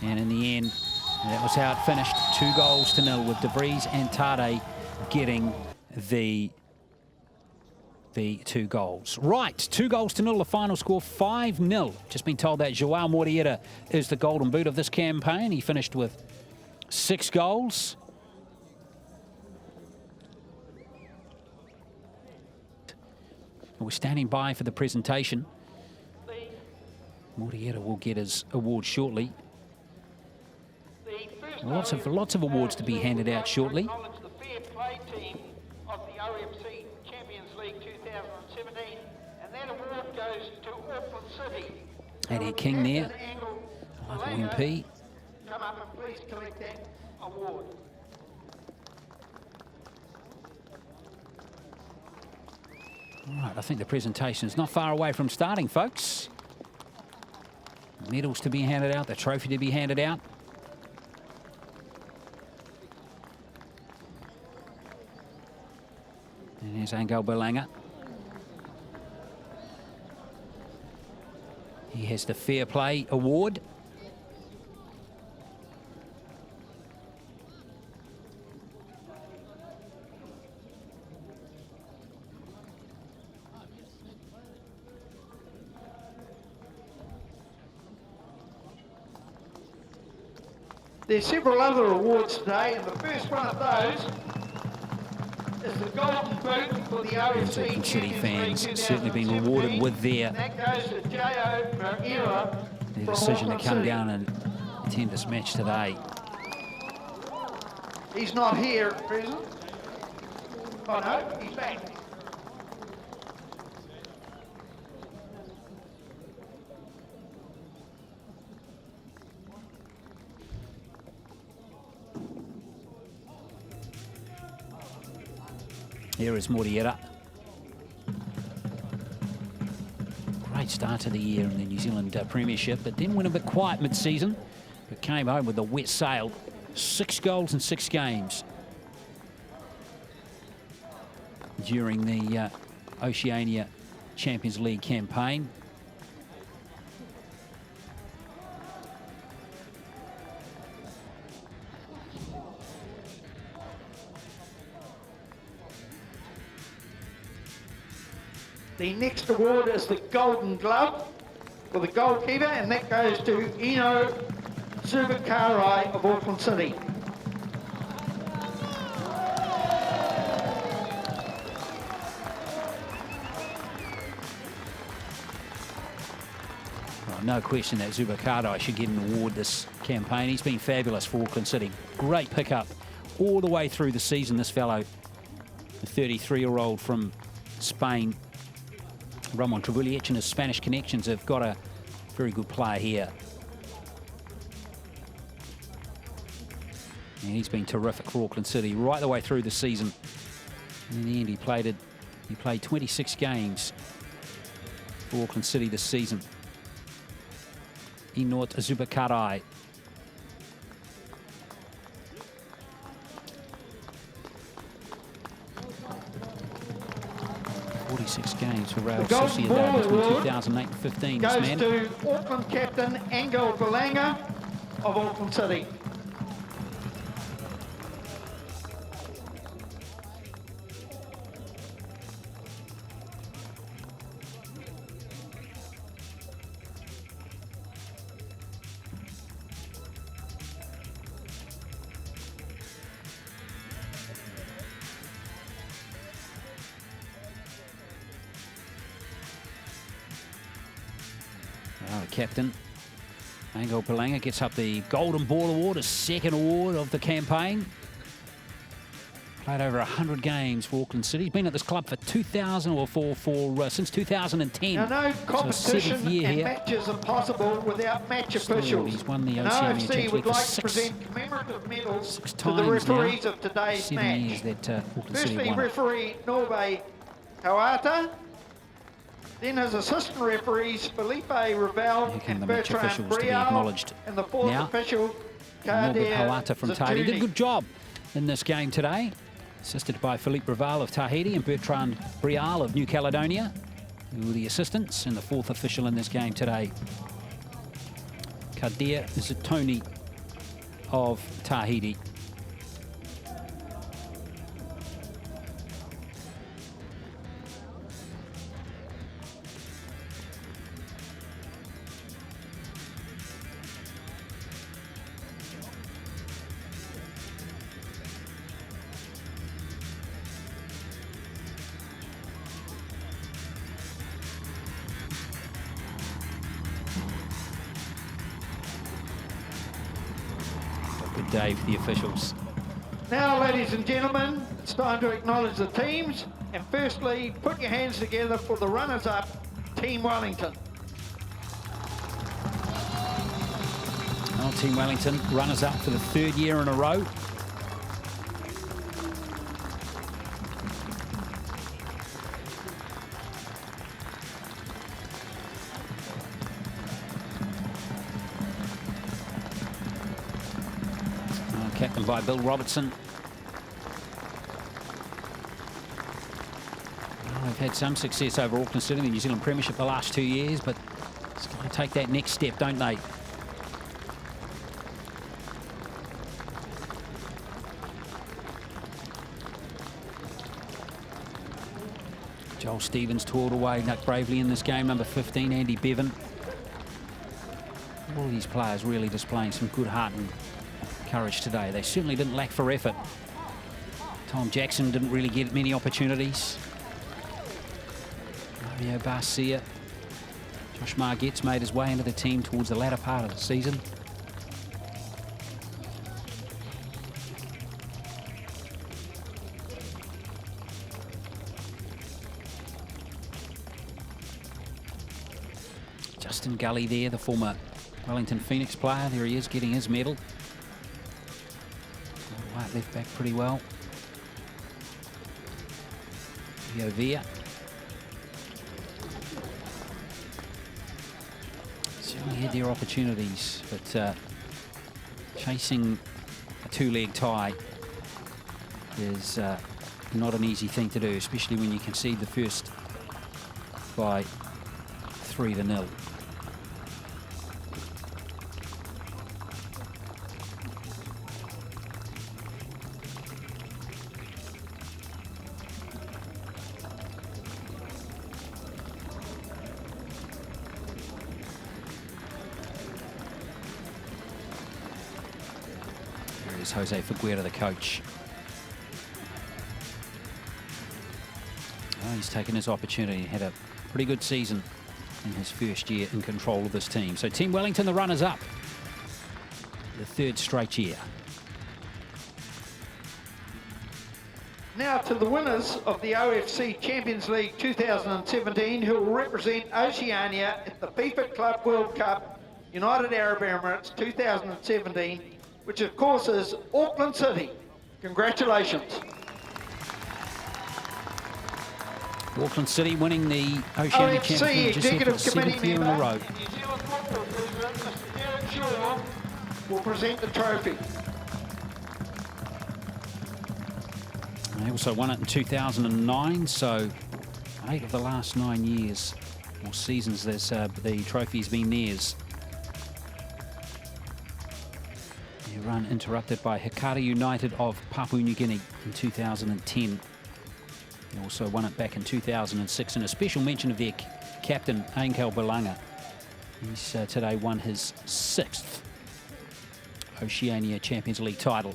And in the end, that was how it finished. 2-0 with de Vries and Tade getting the 2 goals. Right, 2-0, the final score, 5-0. Just been told that João Morieta is the golden boot of this campaign. He finished with 6 goals. We're standing by for the presentation. Morieta will get his award shortly. Lots of awards to be handed out shortly. The fair play team of the OMC Champions League 2017, and that award goes to Auckland City. Eddie King there, local MP. Come up and please collect that award. All right, I think the presentation is not far away from starting, folks. Medals to be handed out, the trophy to be handed out. And here's Angel Berlanga. He has the Fair Play Award. There's several other awards today, and the first one of those is the Golden Boot for the OFC Auckland City Champions fans League certainly being 2017, rewarded with their that goes to J.O. Moreira decision to Auckland come City. down and attend this match today. He's not here at present. Oh no, he's back. Here is Morieta. Great start to the year in the New Zealand Premiership, but then went a bit quiet mid-season, but came home with a wet sail. 6 goals in 6 games during the Oceania Champions League campaign. The next award is the Golden Glove for the goalkeeper, and that goes to Ino Zubakarai of Auckland City. Well, no question that Zubakarai should get an award this campaign. He's been fabulous for Auckland City. Great pickup all the way through the season, this fellow, the 33-year-old from Spain. Ramon Trebulic and his Spanish connections have got a very good player here. And he's been terrific for Auckland City right the way through the season. And in the end, he played 26 games for Auckland City this season. Inot Zubakarai. Games for Real Sociedad between 2008 and 15. Goes this man. to Auckland captain Angel Belanga of Auckland City. The captain, Angel Belanga, gets up the Golden Ball Award, a second award of the campaign. Played over 100 games for Auckland City. He's been at this club for since 2010. Now, no competition so and here. matches are possible without match officials. He's won the and Oceania OFC Champions would League like for to present commemorative medals six to the times referees now. of today's 7 match. years that Auckland City Firstly, won. referee Norbe Kawata. Then his assistant referees Felipe Ravel and the match Bertrand officials to be Brial. acknowledged. And the fourth now. official, Norbert Kadir Hawata from Tahiti did a Zatuni. good job in this game today. Assisted by Philippe Raval of Tahiti and Bertrand Brial of New Caledonia, who were the assistants, and the fourth official in this game today, Kadir Zatuni of Tahiti. Good day for the officials. Now, ladies and gentlemen, it's time to acknowledge the teams. And firstly, put your hands together for the runners-up, Team Wellington. Well, Team Wellington, runners-up for the third year in a row. Captained by Bill Robertson. Well, they've had some success over Auckland City in the New Zealand Premiership the last 2 years, but it's got to take that next step, don't they? Joel Stevens toiled away bravely in this game. Number 15, Andy Bevan. All these players really displaying some good heart and courage today. They certainly didn't lack for effort. Tom Jackson didn't really get many opportunities. Mario Barcia. Josh Margetts made his way into the team towards the latter part of the season. Justin Gully there, the former Wellington Phoenix player. There he is, getting his medal. White left back pretty well. Via. Certainly had their opportunities, but chasing a two-leg tie is not an easy thing to do, especially when you concede the first by 3-0. Jose Figueira, the coach. Oh, he's taken his opportunity. Had a pretty good season in his first year in control of this team. So Team Wellington, the runners-up, the third straight year. Now to the winners of the OFC Champions League 2017, who will represent Oceania at the FIFA Club World Cup United Arab Emirates 2017 which of course is Auckland City. Congratulations. Auckland City winning the Oceania OFC Championship for the Executive 7th Committee year in a member, row. New Zealand Football President, Mr. Derek Shaw, will present the trophy. They also won it in 2009, so 8 of the last 9 years or seasons the trophy's been theirs. Their run interrupted by Hikari United of Papua New Guinea in 2010. They also won it back in 2006, and a special mention of their captain, Angel Belanga. He's today won his 6th Oceania Champions League title.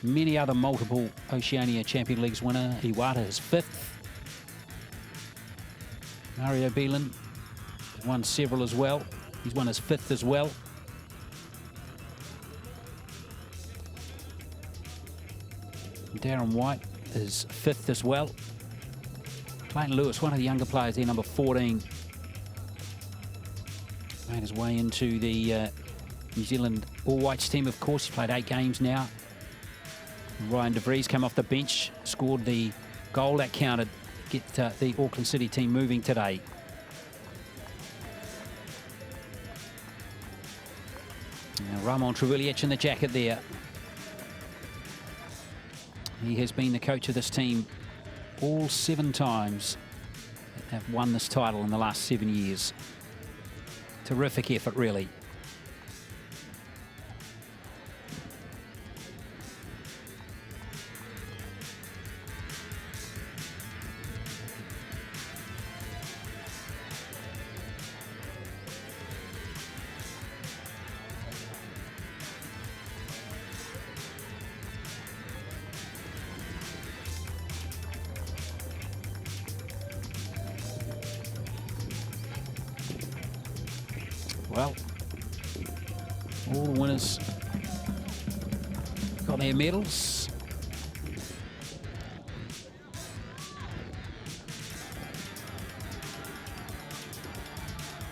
Many other multiple Oceania Champions Leagues winner. Iwata his 5th. Mario Beelan won several as well. He's won his 5th as well. Darren White is 5th as well. Clayton Lewis, one of the younger players there, number 14. Made his way into the New Zealand All Whites team, of course. He's played 8 games now. Ryan De Vries came off the bench, scored the goal that counted, get the Auckland City team moving today. Now, Ramon Treviliec in the jacket there. He has been the coach of this team all 7 times that have won this title in the last 7 years. Terrific effort, really. Well, all the winners got their medals.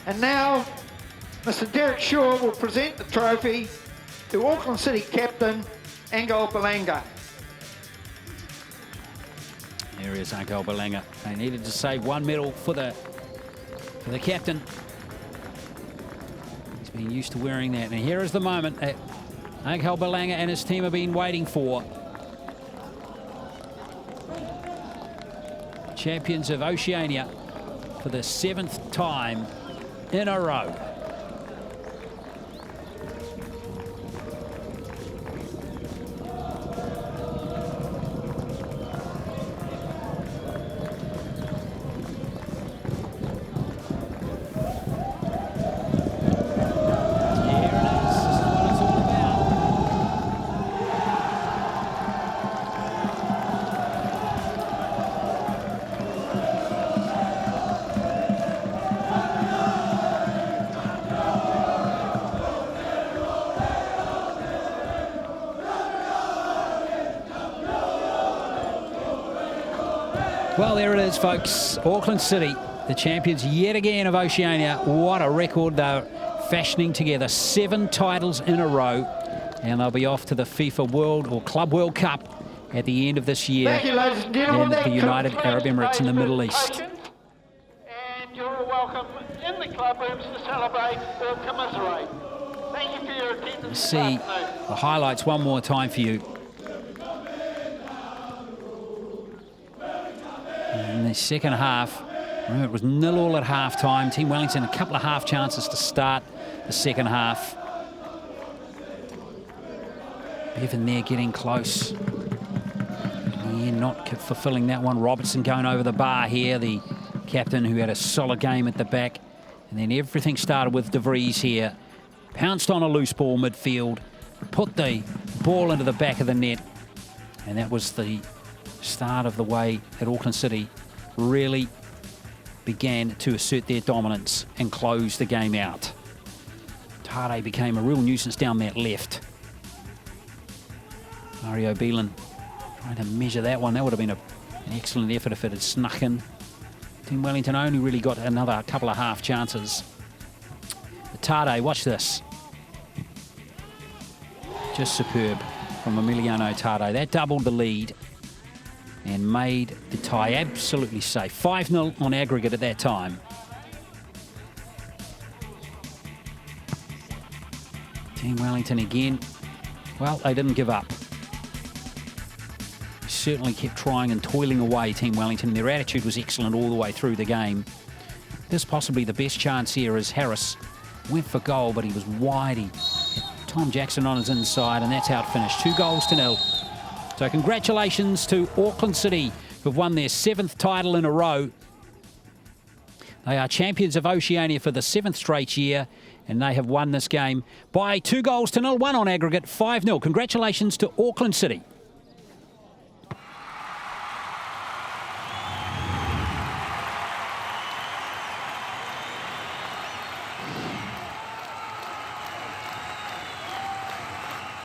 And now, Mr. Derek Shaw will present the trophy to Auckland City captain, Angel Belanga. There is Angel Belanga. They needed to save 1 medal for the captain. He's been used to wearing that. And here is the moment that Angel Belanga and his team have been waiting for. Champions of Oceania for the 7th time in a row. Well, there it is, folks. Auckland City, the champions yet again of Oceania. What a record they're fashioning together. 7 titles in a row. And they'll be off to the FIFA World or Club World Cup at the end of this year Thank you, ladies and in gentlemen. the United Arab Emirates in the Middle East. And you're all welcome in the club rooms to celebrate or commiserate. Thank you for your attendance. Let's see the highlights one more time for you. In the second half, remember it was 0-0 at half-time. Team Wellington a couple of half chances to start the second half. Bevan there getting close. Yeah, not fulfilling that one. Robertson going over the bar here, the captain who had a solid game at the back. And then everything started with De Vries here. Pounced on a loose ball midfield, put the ball into the back of the net. And that was the start of the way that Auckland City really began to assert their dominance and close the game out. Tade became a real nuisance down that left. Mario Beelan trying to measure that one. That would have been an excellent effort if it had snuck in. Team Wellington only really got another couple of half chances. Tade, watch this. Just superb from Emiliano Tade. That doubled the lead and made the tie absolutely safe. 5-0 on aggregate at that time. Team Wellington again. Well, they didn't give up. Certainly kept trying and toiling away, Team Wellington. Their attitude was excellent all the way through the game. This possibly the best chance here as Harris went for goal, but he was wide. He had Tom Jackson on his inside, and that's how it finished. 2-0. So congratulations to Auckland City, who've won their 7th title in a row. They are champions of Oceania for the 7th straight year, and they have won this game by 2-0, 1 on aggregate, 5-0. Congratulations to Auckland City.